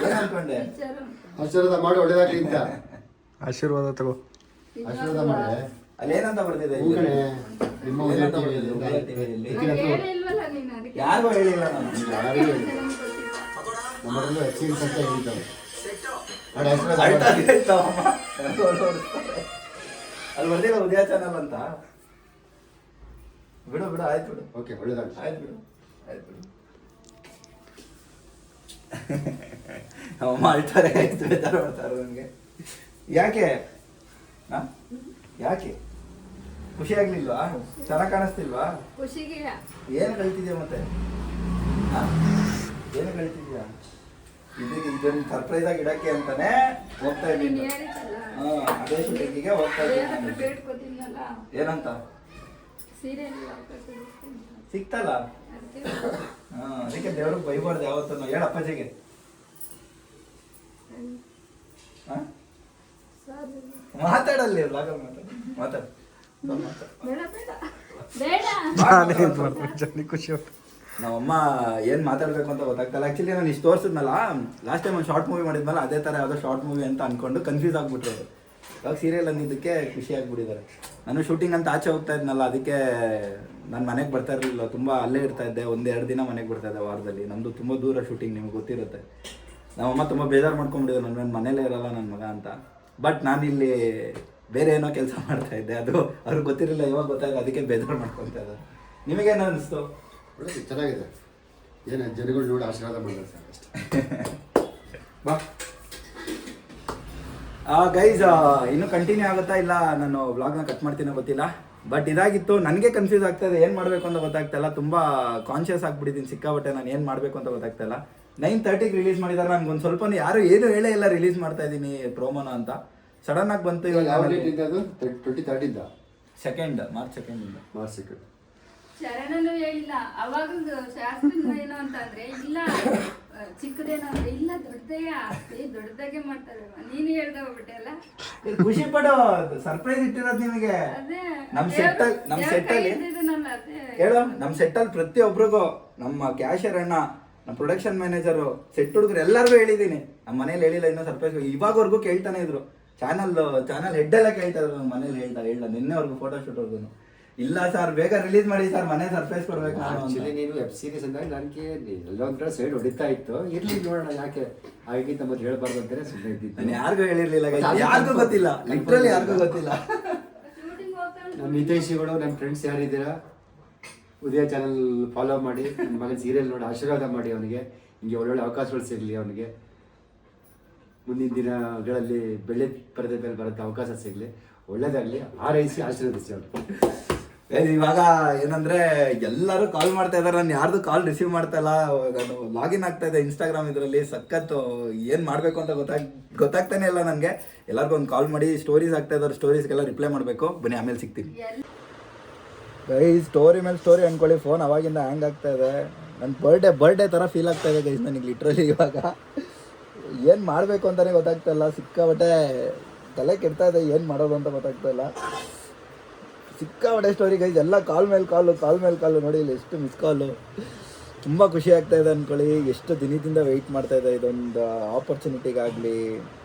ಏನ್ ಅನ್ಕೊಂಡೆ? ಆಶೀರ್ವಾದ ಮಾಡಿ ಒಳ್ಳೇದಾಗ್ಲಿ ಅಂತ ಆಶೀರ್ವಾದ ತಗೋ. ಆಶೀರ್ವಾದ ಮಾಡಿ. ಅಲ್ಲಿ ಏನಂತ ಬರ್ತಿದೆ? ನಿಮ್ಮ ಏನಂತ ಟಿವಿಯಲ್ಲಿ ಹೇಳಿಲ್ವಲ್ಲ ನೀನು, ಅದಕ್ಕೆ ಯಾರಿಗೂ ಹೇಳಿಲ್ಲ ನಾನು. ಯಾರಿಗೂ ಹೇಳಿಲ್ಲ. ನಮ್ಮದ್ರಲ್ಲೂ ಎಕ್ಸ್ಪೀರಿಯನ್ಸ್ ಅಂತ ಹೇಳ್ತಾರೆ. ನೋಡಿ ಆಶೀರ್ವಾದ ಅಳ್ತಾ ಮಾಡಿ. ಇತ್ತು ಅಮ್ಮ. ಅಲ್ಲಿ ಬರ್ದಿಲ್ಲ ಉದಯ ಚಾನಲ್ ಅಂತ. ಬಿಡು ಬಿಡು, ಆಯ್ತು ಬಿಡು. ಓಕೆ, ಒಳ್ಳೇದಾಗ್ಲಿ. ಆಯ್ತು ಬಿಡು, ಆಯ್ತು ಬಿಡು. ಅಮ್ಮ ಅಳ್ತಾರೆ, ಆಯ್ತು ಬೇಜಾರು ಮಾಡ್ತಾರೆ ನನಗೆ. ಯಾಕೆ? ಯಾಕೆ ಖುಷಿ ಆಗ್ಲಿಲ್ವಾ? ಚೆನ್ನಾಗಿ ಕಾಣಿಸ್ತಿಲ್ವಾ? ಖುಷಿಗೆ ಏನು ಕಳ್ತಿದ್ಯಾ ಮತ್ತೆ? ಏನು ಕಳ್ತಿದ್ಯಾ? ಇದನ್ನ ಸರ್ಪ್ರೈಸ್ ಆಗಿ ಇಡಕ್ಕೆ ಅಂತಾನೆ ಹೋಗ್ತಾ ಇದ್ದೀನಿ. ಅದೇ ಶೂಟಿಂಗಿಗೆ ಹೋಗ್ತಾ ಇದ್ದೀನಿ. ಬೇಡ್ಕೋತೀನಲ್ಲ, ಏನಂತ? ಸೀರಿಯಲ್ ಸಿಕ್ತಲ್ಲ. ಅದಕ್ಕೆ ದೇವ್ರಿಗೆ ಬೈಬಾರ್ದು ಯಾವತ್ತೂ. ಹೇಳ ಅಪ್ಪಾಜಿಗೆ. ಮಾತಾಡಲ್ಲಿ ವ್ಲಾಗಲ್ಲಿ ಮಾತಾಡು. ಬೇಡ ಬೇಡ. ಬೇಡ. ನಾನೇ ಇದು ಮಾಡ್ತೀನಿ ಜಾನಿ ಖುಷಿ ಆಗ್ತದೆ. ನಮ್ಮಮ್ಮ ಏನು ಮಾತಾಡಬೇಕು ಅಂತ ಗೊತ್ತಾಗ್ತಲ್ಲ. ಆ್ಯಕ್ಚುಲಿ ನಾನು ಇಷ್ಟು ತೋರಿಸಿದ್ನಲ್ಲ, ಲಾಸ್ಟ್ ಟೈಮ್ ಒಂದು ಶಾರ್ಟ್ ಮೂವಿ ಮಾಡಿದ್ಮೇಲೆ ಅದೇ ಥರ ಯಾವುದೋ ಶಾರ್ಟ್ ಮೂವಿ ಅಂತ ಅಂದ್ಕೊಂಡು ಕನ್ಫ್ಯೂಸ್ ಆಗಿಬಿಟ್ರು ಅವರು. ಇವಾಗ ಸೀರಿಯಲ್ ಅಂದಿದ್ದಕ್ಕೆ ಖುಷಿ ಆಗಿಬಿಟ್ಟಿದ್ದಾರೆ. ನಾನು ಶೂಟಿಂಗ್ ಅಂತ ಆಚೆ ಹೋಗ್ತಾ ಇದ್ನಲ್ಲ, ಅದಕ್ಕೆ ನಾನು ಮನೆಗೆ ಬರ್ತಾ ಇರಲಿಲ್ಲ. ತುಂಬ ಅಲ್ಲೇ ಇರ್ತಾ ಇದ್ದೆ, 1-2 ದಿನ ಮನೆಗೆ ಬರ್ತಾ ಇದ್ದೆ ವಾರದಲ್ಲಿ. ನಮ್ಮದು ತುಂಬ ದೂರ ಶೂಟಿಂಗ್, ನಿಮ್ಗೆ ಗೊತ್ತಿರುತ್ತೆ. ನಮ್ಮಮ್ಮ ತುಂಬ ಬೇಜಾರು ಮಾಡ್ಕೊಂಡ್ಬಿಟ್ಟಿದ್ರು, ನನ್ನ ಮನೇಲೇ ಇರಲ್ಲ ನನ್ನ ಮಗ ಅಂತ. ಬಟ್ ನಾನಿಲ್ಲಿ ಬೇರೆ ಏನೋ ಕೆಲಸ ಮಾಡ್ತಾ ಇದ್ದೆ, ಅದು ಅವ್ರಿಗೆ ಗೊತ್ತಿರಲಿಲ್ಲ. ಇವಾಗ ಗೊತ್ತಾಗ, ಅದಕ್ಕೆ ಬೇಜಾರು ಮಾಡ್ಕೊತಾ ಇದ್ದಾರೆ. ನಿಮಗೇನು ಅನ್ನಿಸ್ತು? ಒಳ್ಳೆ ಚೆನ್ನಾಗಿದೆ. ಏನು ಜನಗಳು ನೋಡಿ ಆಶೀರ್ವಾದ ಮಾಡಿದ್ರೆ ಸರ್ ಅಷ್ಟೇ. ಬಾ ಗೈಸ್, ಇನ್ನೂ ಕಂಟಿನ್ಯೂ ಆಗುತ್ತಾ ಇಲ್ಲ ನಾನು ವ್ಲಾಗ್ನ ಕಟ್ ಮಾಡ್ತೀನೋ ಗೊತ್ತಿಲ್ಲ. ಬಟ್ ಇದಾಗಿತ್ತು. ನನಗೆ ಕನ್ಫ್ಯೂಸ್ ಆಗ್ತಾ ಇದೆ, ಏನು ಮಾಡಬೇಕು ಅಂತ ಗೊತ್ತಾಗ್ತಾ ಇಲ್ಲ. ತುಂಬ ಕಾನ್ಷಿಯಸ್ ಆಗಿಬಿಟ್ಟಿದ್ದೀನಿ ಸಿಕ್ಕಾಬಟ್ಟೆ. ನಾನು ಏನು ಮಾಡಬೇಕು ಅಂತ ಗೊತ್ತಾಗ್ತಾ ಇಲ್ಲ. 9:30ಗೆ ರಿಲೀಸ್ ಮಾಡಿದ್ದಾರೆ. ನನಗೊಂದು ಸ್ವಲ್ಪ ಯಾರು ಏನು ಹೇಳೇ ಇಲ್ಲ ರಿಲೀಸ್ ಮಾಡ್ತಾ ಇದ್ದೀನಿ ಪ್ರೋಮೋನ ಅಂತ. ಸಡನ್ ಆಗಿ ಬಂತು. ಇವಾಗ ಯಾವ ಡೇಟ್ ಇಂದ ಅದು? 23rd March 2 March 2. ಶರಣನು ಹೇಳಿಲ್ಲ ಅವಾಗ. ಶಾಸ್ತ್ರ ಏನು ಅಂತಂದ್ರೆ ಇಲ್ಲ ಚಿಕ್ಕದೇನೋ ಅಂದ್ರೆ ಇಲ್ಲ ದೊಡ್ಡದಾಗೆ ಮಾಡ್ತಾರೆ. ನೀನು ಹೇಳ್ದ ಹೋಗ್ಬಿಟ್ಟೆ ಅಲ್ಲ. ಖುಷಿ ಪಡೋ, ಸರ್ಪ್ರೈಸ್ ಇಟ್ಟಿರೋದು ನಿಮಗೆ. ಅದೇ ನಮ್ಮ ಸೆಟ್ಟಲ್ಲಿ ಹೇಳೋ, ನಮ್ಮ ಸೆಟ್ಟಲ್ಲಿ ಪ್ರತಿಯೊಬ್ಬರಿಗೂ, ನಮ್ಮ ಕ್ಯಾಶಿಯರ್ ಅಣ್ಣ, ನಮ್ಮ ಪ್ರೊಡಕ್ಷನ್ ಮ್ಯಾನೇಜರು, ಸೆಟ್ ಹುಡುಗರು ಎಲ್ಲರಿಗೂ ಹೇಳಿದ್ದೀನಿ. ನಮ್ಮ ಮನೇಲಿ ಹೇಳಿಲ್ಲ ಇನ್ನೂ ಸರ್ಪ್ರೈಸ್. ಇವಾಗವರೆಗೂ ಕೇಳ್ತಾನೆ ಇದ್ರು. ಚಾನಲ್ ಹೆಡ್ ಎಲ್ಲ ಕೇಳ್ತಾ ಇದ್ರು. ನಮ್ಮ ಮನೇಲಿ ಹೇಳ್ದ ನಿನ್ನೆವರೆಗೂ ಫೋಟೋಶೂಟ್ವರೆಗೂ. ಇಲ್ಲ ಸರ್, ಬೇಗ ರಿಲೀಸ್ ಮಾಡಿ ಸರ್, ಮನೆ ಸರ್ಪ್ರೈಸ್ ಕೊಡ್ಬೇಕು. ಆಕ್ಚುಲಿ ನೀನು ವೆಬ್ ಸೀರೀಸ್ ಅಂದಾಗ ನನಗೆ ಎಲ್ಲೊಂದ್ ಕಡೆ ಸೈಡ್ ಹೊಡಿತಾ ಇತ್ತು. ಇರ್ಲಿ ನೋಡೋಣ, ಯಾಕೆ ಆಗಿಂತ ಮತ್ತೆ ಹೇಳ್ಬಾರ್ದು ಅಂತಾನೆ ಸುಮ್ಮನೆ ಇದ್ದಿದ್ದು. ನಾನು ಯಾರಿಗೂ ಹೇಳಿರ್ಲಿಲ್ಲ, ಯಾರಿಗೂ ಗೊತ್ತಿಲ್ಲ, ಲಿಟ್ರಲಿ ಯಾರಿಗೂ ಗೊತ್ತಿಲ್ಲ. ನಮ್ಮ ಹಿತೈಷಿಗಳು, ನನ್ನ ಫ್ರೆಂಡ್ಸ್ ಯಾರಿದ್ದೀರಾ, ಉದಯ ಚಾನಲ್ ಫಾಲೋ ಮಾಡಿ, ನನ್ನ ಮಗನ ಸೀರಿಯಲ್ ನೋಡಿ ಆಶೀರ್ವಾದ ಮಾಡಿ. ಅವನಿಗೆ ಹಿಂಗೆ ಒಳ್ಳೊಳ್ಳೆ ಅವಕಾಶಗಳು ಸಿಗಲಿ. ಅವನಿಗೆ ಮುಂದಿನ ದಿನಗಳಲ್ಲಿ ಬೆಳ್ಳಿ ಪರದೆ ಮೇಲೆ ಬರುತ್ತೆ ಅವಕಾಶ ಸಿಗಲಿ. ಒಳ್ಳೇದಾಗಲಿ, ಹಾರೈಸಿ ಆಶೀರ್ವದಿಸಿ ಅವ್ರು. ಇವಾಗ ಏನಂದ್ರೆ ಎಲ್ಲರೂ ಕಾಲ್ ಮಾಡ್ತಾ ಇದಾರೆ. ನಾನು ಯಾರ್ದು ಕಾಲ್ ರಿಸೀವ್ ಮಾಡ್ತಾ ಇಲ್ಲ. ನಾನು ಲಾಗಿನ್ ಆಗ್ತಾ ಇದೆ ಇನ್ಸ್ಟಾಗ್ರಾಮ್ ಇದರಲ್ಲಿ. ಸಖತ್ತು ಏನು ಮಾಡಬೇಕು ಅಂತ ಗೊತ್ತಾಗ್ತಾನೆ ಇಲ್ಲ ನನಗೆ. ಎಲ್ಲರಿಗೂ ಒಂದು ಕಾಲ್ ಮಾಡಿ ಸ್ಟೋರೀಸ್ ಆಗ್ತಾ ಇದ್ದಾರೆ, ಸ್ಟೋರೀಸ್ಗೆಲ್ಲ ರಿಪ್ಲೈ ಮಾಡಬೇಕು. ಬನ್ನಿ, ಆಮೇಲೆ ಸಿಗ್ತೀನಿ. ಗೈಸ್, ಸ್ಟೋರಿ ಮೇಲೆ ಸ್ಟೋರಿ ಅಂದ್ಕೊಳ್ಳಿ. ಫೋನ್ ಅವಾಗಿಂದ ಹ್ಯಾಂಗ್ ಆಗ್ತಾ ಇದೆ. ನನ್ನ ಬರ್ಡೇ ಥರ ಫೀಲ್ ಆಗ್ತಾ ಇದೆ ಗೈಸ್ ನನಗೆ ಲಿಟ್ರಲಿ. ಇವಾಗ ಏನು ಮಾಡಬೇಕು ಅಂತಲೇ ಗೊತ್ತಾಗ್ತಾ ಇಲ್ಲ. ಸಿಕ್ಕಾಬಟ್ಟೆ ತಲೆ ಕೆಡ್ತಾ ಇದೆ, ಏನು ಮಾಡೋದು ಅಂತ ಗೊತ್ತಾಗ್ತಾ ಇಲ್ಲ. ಸಿಕ್ಕಾಬಟ್ಟೆ ಸ್ಟೋರಿ ಗೈಸ್, ಎಲ್ಲ ಕಾಲ್ ಮೇಲೆ ಕಾಲು ನೋಡಿ. ಇಲ್ಲಿ ಎಷ್ಟು ಮಿಸ್ ಕಾಲು. ತುಂಬ ಖುಷಿ ಆಗ್ತಾ ಇದೆ ಅಂದ್ಕೊಳ್ಳಿ. ಎಷ್ಟು ದಿನದಿಂದ ವೆಯ್ಟ್ ಮಾಡ್ತಾ ಇದೆ ಇದೊಂದು ಆಪರ್ಚುನಿಟಿಗಾಗಲಿ.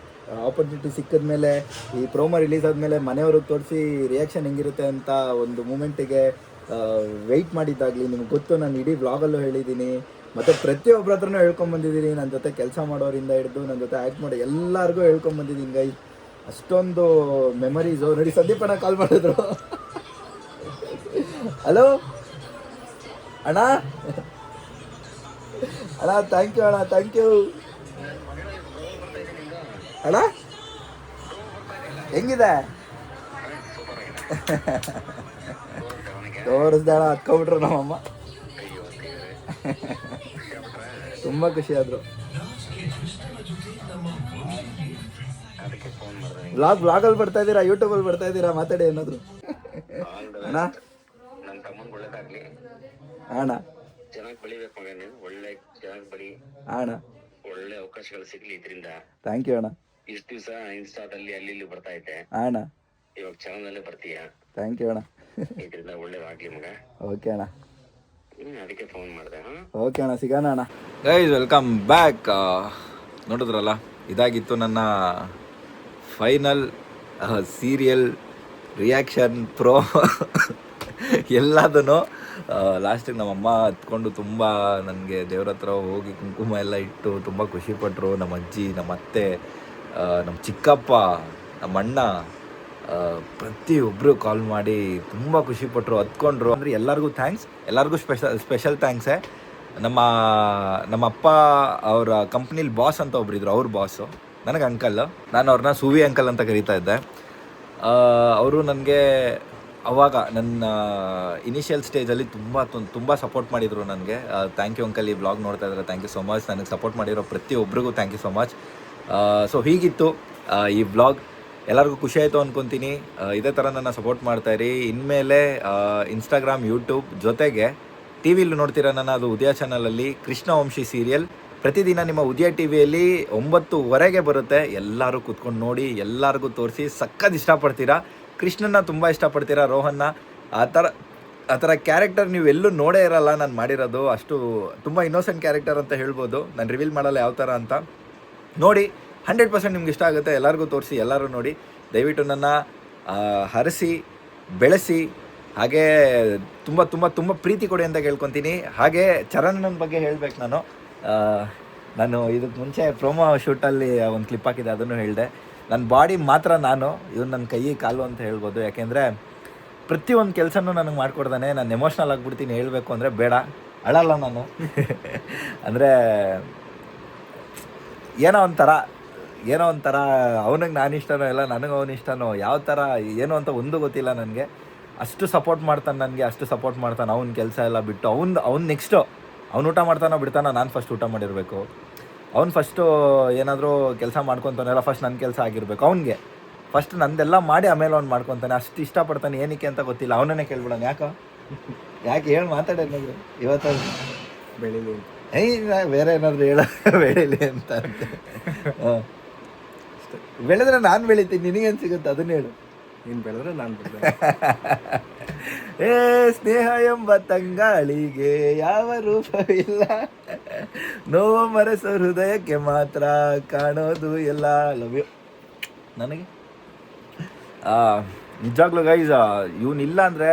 ಆಪರ್ಚುನಿಟಿ ಸಿಕ್ಕಿದ ಮೇಲೆ, ಈ ಪ್ರೋಮೋ ರಿಲೀಸ್ ಆದಮೇಲೆ ಮನೆಯವ್ರಿಗೆ ತೋರಿಸಿ ರಿಯಾಕ್ಷನ್ ಹೆಂಗಿರುತ್ತೆ ಅಂತ ಒಂದು ಮೂಮೆಂಟಿಗೆ ವೆಯ್ಟ್ ಮಾಡಿದ್ದಾಗಲಿ. ನಿಮ್ಗೆ ಗೊತ್ತು, ನಾನು ಇಡೀ ವ್ಲಾಗಲ್ಲೂ ಹೇಳಿದ್ದೀನಿ, ಮತ್ತು ಪ್ರತಿಯೊಬ್ಬರ ಹತ್ರನೂ ಹೇಳ್ಕೊಂಬಂದಿದ್ದೀನಿ. ನನ್ನ ಜೊತೆ ಕೆಲಸ ಮಾಡೋರಿಂದ ಹಿಡಿದು ನನ್ನ ಜೊತೆ ಆ್ಯಕ್ಟ್ ಮಾಡೋ ಎಲ್ಲರಿಗೂ ಹೇಳ್ಕೊಂಬಂದಿದ್ದೀನಿ ಗೈ. ಅಷ್ಟೊಂದು ಮೆಮರೀಸು. ನೋಡಿ, ಸಂದೀಪ್ ಅಣ್ಣ ಕಾಲ್ ಮಾಡಿದ್ರು. ಹಲೋ ಅಣ್ಣ. ಥ್ಯಾಂಕ್ ಯು ಅಣ್ಣ, ಥ್ಯಾಂಕ್ ಯು ಅಣ್ಣ. ಹೆಂಗಿದೆ? ತೋರಿಸ್ದೆ ಅಣ್ಣ, ಹತ್ಕೊಂಡ್ಬಿಟ್ರು ನಮ್ಮಮ್ಮ. ತುಂಬ ಖುಷಿ ಆದರು. ವ್ಲಾಗಲ್ಲಿ ಬರ್ತಾ ಇದ್ದೀರಾ, ಯೂಟ್ಯೂಬಲ್ಲಿ ಬರ್ತಾ ಇದ್ದೀರಾ? ಮಾತಾಡಿ ಏನಾದ್ರು ಅಣ್ಣ. ಅಣ್ಣ ಚೆನ್ನಾಗಿ ಬೆಳಿಬೇಕು ಮಗ, ನೀನು ಒಳ್ಳೆ ಚೆನ್ನಾಗಿ ಬೆಳಿ ಅಣ್ಣ. ಒಳ್ಳೆ ಅವಕಾಶಗಳು ಸಿಗ್ಲಿ ಇದರಿಂದ. ಥ್ಯಾಂಕ್ ಯು ಅಣ್ಣ. ಇಷ್ಟು ದಿವಸ ಇನ್ಸ್ಟಾದಲ್ಲಿ ಅಲ್ಲಿ ಇಲ್ಲಿ ಬರ್ತಾ ಇದ್ದೆ, ಅಣ್ಣ. ಇವಾಗ ಚಾನಲ್ ಬರ್ತೀಯ. ಥ್ಯಾಂಕ್ ಯು ಅಣ್ಣ. ಇದರಿಂದ ಒಳ್ಳೇದಾಗ್ಲಿ ಮಗ. ಓಕೆ ಅಣ್ಣ. ಅದಕ್ಕೆ ಫೋನ್ ಮಾಡಿದೆ. ಓಕೆ ಅಣ್ಣ, ಸಿಗೋಣ ಅಣ್ಣ. Guys, welcome back. ನೋಡಿದ್ರಲ್ಲ, ಇದಾಗಿತ್ತು ನನ್ನ ಫೈನಲ್ ಸೀರಿಯಲ್ ರಿಯಾಕ್ಷನ್ ಪ್ರೋ ಎಲ್ಲದೂ. ಲಾಸ್ಟಿಗೆ ನಮ್ಮಮ್ಮ ಹತ್ಕೊಂಡು ತುಂಬ ನನಗೆ ದೇವ್ರ ಹತ್ರ ಹೋಗಿ ಕುಂಕುಮ ಎಲ್ಲ ಇಟ್ಟು ತುಂಬ ಖುಷಿಪಟ್ಟರು. ನಮ್ಮ ಅಜ್ಜಿ, ನಮ್ಮ ಅತ್ತೆ, ನಮ್ಮ ಚಿಕ್ಕಪ್ಪ, ನಮ್ಮ ಅಣ್ಣ, ಪ್ರತಿಯೊಬ್ಬರು ಕಾಲ್ ಮಾಡಿ ತುಂಬ ಖುಷಿಪಟ್ಟರು, ಹತ್ಕೊಂಡ್ರು. ಅಂದರೆ ಎಲ್ಲರಿಗೂ ಥ್ಯಾಂಕ್ಸ್, ಎಲ್ಲರಿಗೂ ಸ್ಪೆಷಲ್ ಥ್ಯಾಂಕ್ಸೇ. ನಮ್ಮ ಅಪ್ಪ ಅವರ ಕಂಪ್ನಿಲಿ ಬಾಸ್ ಅಂತ ಒಬ್ಬರಿದ್ರು, ಅವ್ರ ಬಾಸು ನನಗೆ ಅಂಕಲ್. ನಾನು ಅವ್ರನ್ನ ಸೂವಿ ಅಂಕಲ್ ಅಂತ ಕರೀತಾ ಇದ್ದೆ. ಅವರು ನನಗೆ ಅವಾಗ ನನ್ನ ಇನಿಷಿಯಲ್ ಸ್ಟೇಜಲ್ಲಿ ತುಂಬ ಸಪೋರ್ಟ್ ಮಾಡಿದರು ನನಗೆ. ಥ್ಯಾಂಕ್ ಯು ಅಂಕಲ್, ಈ ವ್ಲಾಗ್ ನೋಡ್ತಾ ಇದ್ದಾರೆ, ಥ್ಯಾಂಕ್ ಯು ಸೊ ಮಚ್. ನನಗೆ ಸಪೋರ್ಟ್ ಮಾಡಿರೋ ಪ್ರತಿಯೊಬ್ಬರಿಗೂ thank you so much. So ಹೀಗಿತ್ತು ಈ ವ್ಲಾಗ್. ಎಲ್ಲರಿಗೂ ಖುಷಿ ಆಯಿತು ಅಂದ್ಕೊತೀನಿ. ಇದೇ ಥರ ನನ್ನ ಸಪೋರ್ಟ್ ಮಾಡ್ತಾಯಿರಿ. ಇನ್ಮೇಲೆ ಇನ್ಸ್ಟಾಗ್ರಾಮ್, ಯೂಟ್ಯೂಬ್ ಜೊತೆಗೆ ಟಿ ವಿಲಿ ನೋಡ್ತೀರಾ ನನ್ನ, ಅದು ಉದಯ ಚಾನಲಲ್ಲಿ ಕೃಷ್ಣವಂಶಿ ಸೀರಿಯಲ್ ಪ್ರತಿದಿನ ನಿಮ್ಮ ಉದಯ ಟಿ ವಿಯಲ್ಲಿ 9:00 ಬರುತ್ತೆ. ಎಲ್ಲರೂ ಕೂತ್ಕೊಂಡು ನೋಡಿ, ಎಲ್ಲರಿಗೂ ತೋರಿಸಿ. ಸಕ್ಕತ್ ಇಷ್ಟಪಡ್ತೀರಾ. ಕೃಷ್ಣನ್ನ ತುಂಬ ಇಷ್ಟಪಡ್ತೀರಾ, ರೋಹನ್ನ. ಆ ಥರ ಆ ಥರ ಕ್ಯಾರೆಕ್ಟರ್ ನೀವು ಎಲ್ಲೂ ನೋಡೇ ಇರಲ್ಲ ನಾನು ಮಾಡಿರೋದು. ಅಷ್ಟು ತುಂಬ ಇನ್ನೋಸೆಂಟ್ ಕ್ಯಾರೆಕ್ಟರ್ ಅಂತ ಹೇಳ್ಬೋದು. ನಾನು ರಿವೀಲ್ ಮಾಡಲ್ಲ ಯಾವ ಥರ ಅಂತ. ನೋಡಿ 100% ನಿಮ್ಗೆ ಇಷ್ಟ ಆಗುತ್ತೆ. ಎಲ್ಲರಿಗೂ ತೋರಿಸಿ, ಎಲ್ಲರೂ ನೋಡಿ. ದಯವಿಟ್ಟು ನನ್ನ ಹರಸಿ ಬೆಳೆಸಿ, ಹಾಗೇ ತುಂಬ ತುಂಬ ತುಂಬ ಪ್ರೀತಿ ಕೊಡಿ ಅಂತ ಕೇಳ್ಕೊತೀನಿ. ಹಾಗೆ ಚರಣನ ಬಗ್ಗೆ ಹೇಳ್ಬೇಕು. ನಾನು ಇದಕ್ಕೆ ಮುಂಚೆ ಪ್ರೋಮೋ ಶೂಟಲ್ಲಿ ಒಂದು ಕ್ಲಿಪ್ ಹಾಕಿದ್ದೆ, ಅದನ್ನು ಹೇಳಿದೆ. ನನ್ನ ಬಾಡಿ ಮಾತ್ರ ನಾನು, ಇವನು ನನ್ನ ಕೈ ಕಾಲು ಅಂತ ಹೇಳ್ಬೋದು. ಯಾಕೆಂದರೆ ಪ್ರತಿಯೊಂದು ಕೆಲಸನೂ ನನಗೆ ಮಾಡಿಕೊಡ್ತಾನೆ. ನಾನು ಎಮೋಷ್ನಲ್ ಆಗಿಬಿಡ್ತೀನಿ ಹೇಳಬೇಕು ಅಂದರೆ. ಬೇಡ, ಅಳಲ್ಲ ನಾನು. ಅಂದರೆ ಏನೋ ಒಂಥರ ಅವನಿಗೆ ನಾನು ಇಷ್ಟನೋ ಇಲ್ಲ ನನಗೆ ಅವನು ಇಷ್ಟನೋ ಯಾವ ಥರ ಏನೋ ಅಂತ ಒಂದು ಗೊತ್ತಿಲ್ಲ ನನಗೆ. ಅಷ್ಟು ಸಪೋರ್ಟ್ ಮಾಡ್ತಾನೆ ನನಗೆ, ಅಷ್ಟು ಸಪೋರ್ಟ್ ಮಾಡ್ತಾನೆ. ಅವ್ನ ಕೆಲಸ ಎಲ್ಲ ಬಿಟ್ಟು ಅವ್ನು ನೆಕ್ಸ್ಟು ಅವ್ನು ಊಟ ಮಾಡ್ತಾನೋ ಬಿಡ್ತಾನೋ, ನಾನು ಫಸ್ಟ್ ಊಟ ಮಾಡಿರಬೇಕು. ಅವ್ನು ಫಸ್ಟು ಏನಾದರೂ ಕೆಲಸ ಮಾಡ್ಕೊತಾನೆಲ್ಲ ಫಸ್ಟ್ ನನ್ನ ಕೆಲಸ ಆಗಿರಬೇಕು. ಅವ್ನಿಗೆ ಫಸ್ಟ್ ನಂದೆಲ್ಲ ಮಾಡಿ ಆಮೇಲೆ ಅವ್ನು ಮಾಡ್ಕೊತಾನೆ. ಅಷ್ಟು ಇಷ್ಟಪಡ್ತಾನೆ. ಏನಕ್ಕೆ ಅಂತ ಗೊತ್ತಿಲ್ಲ. ಅವನನ್ನೇ ಕೇಳ್ಬಿಡೋಣ, ಯಾಕೆ ಹೇಳಿ ಮಾತಾಡೋದು ಇವತ್ತು ಬೆಳೀಲಿ ಬೇರೆ ಏನಾದರೂ ಹೇಳ ಬೆಳೀಲಿ ಅಂತ. ಬೆಳೆದ್ರೆ ನಾನು ಬೆಳಿತೀನಿ, ನಿನಗೇನು ಸಿಗುತ್ತೆ ಅದನ್ನ ಹೇಳು. ನೀನು ಬೆಳೆದ್ರೆ ನಾನು ಏ ಸ್ನೇಹ ಎಂಬ ತಂಗಾಳಿಗೆ ಯಾವ ರೂಪವಿಲ್ಲ, ನೋವು ಮರೆಸೋ ಹೃದಯಕ್ಕೆ ಮಾತ್ರ ಕಾಣೋದು ಎಲ್ಲ. Love you. ನನಗೆ ನಿಜವಾಗ್ಲೂ ಗೈಸ್, ಇವನಿಲ್ಲ ಅಂದರೆ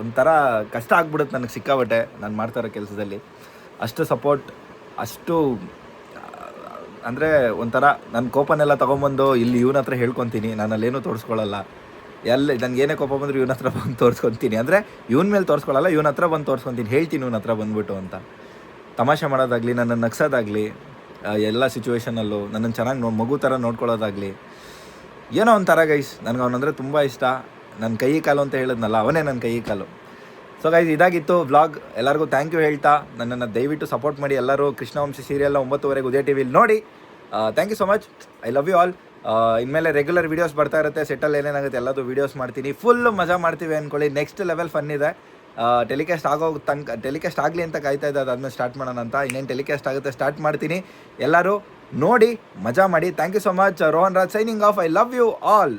ಒಂಥರ ಕಷ್ಟ ಆಗ್ಬಿಡುತ್ತೆ ನನಗೆ ಸಿಕ್ಕಾಬಟ್ಟೆ ನಾನು ಮಾಡ್ತಾ ಇರೋ ಕೆಲಸದಲ್ಲಿ. ಅಷ್ಟು ಸಪೋರ್ಟ್, ಅಷ್ಟು ಅಂದರೆ ಒಂಥರ ನನ್ನ ಕೋಪನೆಲ್ಲ ತೊಗೊಂಬಂದು ಇಲ್ಲಿ ಇವನ ಹತ್ರ ಹೇಳ್ಕೊತೀನಿ. ನಾನು ಅಲ್ಲೇನೂ ತೋರಿಸ್ಕೊಳ್ಳಲ್ಲ. ನನಗೆ ಏನೇ ಕೋಪ ಬಂದರೂ ಇವನ ಹತ್ರ ಬಂದು ತೋರಿಸ್ಕೊತೀನಿ. ಅಂದರೆ ಇವನ ಮೇಲೆ ತೋರಿಸ್ಕೊಳ್ಳಲ್ಲ, ಇವನ ಹತ್ರ ಬಂದು ತೋರಿಸ್ಕೊತೀನಿ. ಹೇಳ್ತೀನಿ ಇವನ ಹತ್ರ ಬಂದುಬಿಟ್ಟು ಅಂತ. ತಮಾಷೆ ಮಾಡೋದಾಗಲಿ, ನನ್ನನ್ನು ನಗ್ಸೋದಾಗಲಿ, ಎಲ್ಲ ಸಿಚುವೇಷನಲ್ಲೂ ನನ್ನನ್ನು ಚೆನ್ನಾಗಿ ಮಗು ಥರ ನೋಡ್ಕೊಳ್ಳೋದಾಗಲಿ, ಏನೋ ಒಂಥರ ಗೈಸ್. ನನಗೆ ಅವನಂದರೆ ತುಂಬ ಇಷ್ಟ. ನನ್ನ ಕೈ ಕಾಲು ಅಂತ ಹೇಳಿದ್ನಲ್ಲ, ಅವನೇ ನನ್ನ ಕೈ ಕಾಲು. ಸೊ ಗೈಸ್, ಇದಾಗಿತ್ತು ವ್ಲಾಗ್. ಎಲ್ಲರಿಗೂ ಥ್ಯಾಂಕ್ ಯು ಹೇಳ್ತಾ, ನನ್ನನ್ನು ದಯವಿಟ್ಟು ಸಪೋರ್ಟ್ ಮಾಡಿ ಎಲ್ಲರೂ. ಕೃಷ್ಣವಂಶಿ ಸೀರಿಯಲ್ನ 9:30 ಉದಯ ಟಿ ವಿಲಿ ನೋಡಿ. Thank you so much. I love you all. ಇನ್ಮೇಲೆ ರೆಗ್ಯುಲರ್ ವೀಡಿಯೋಸ್ ಬರ್ತಾ ಇರುತ್ತೆ. ಸೆಟ್ಟಲ್ಲಿ ಏನೇನಾಗುತ್ತೆ ಎಲ್ಲದು ವೀಡಿಯೋಸ್ ಮಾಡ್ತೀನಿ. ಫುಲ್ಲು ಮಜಾ ಮಾಡ್ತೀವಿ ಅಂದ್ಕೊಳ್ಳಿ. ನೆಕ್ಸ್ಟ್ ಲೆವೆಲ್ ಫನ್ ಇದೆ. ಟೆಲಿಕಾಸ್ಟ್ ಆಗಲಿ ಅಂತ ಕಾಯ್ತಾ ಇದ್ದೆ. ಅದಾದ್ಮೇಲೆ ಸ್ಟಾರ್ಟ್ ಮಾಡೋಣ ಅಂತ. ಇನ್ನೇನು ಟೆಲಿಕಾಸ್ಟ್ ಆಗುತ್ತೆ ಸ್ಟಾರ್ಟ್ ಮಾಡ್ತೀನಿ. ಎಲ್ಲರೂ ನೋಡಿ ಮಜಾ ಮಾಡಿ. Thank you so much. Rohan Raj signing off. I love you all.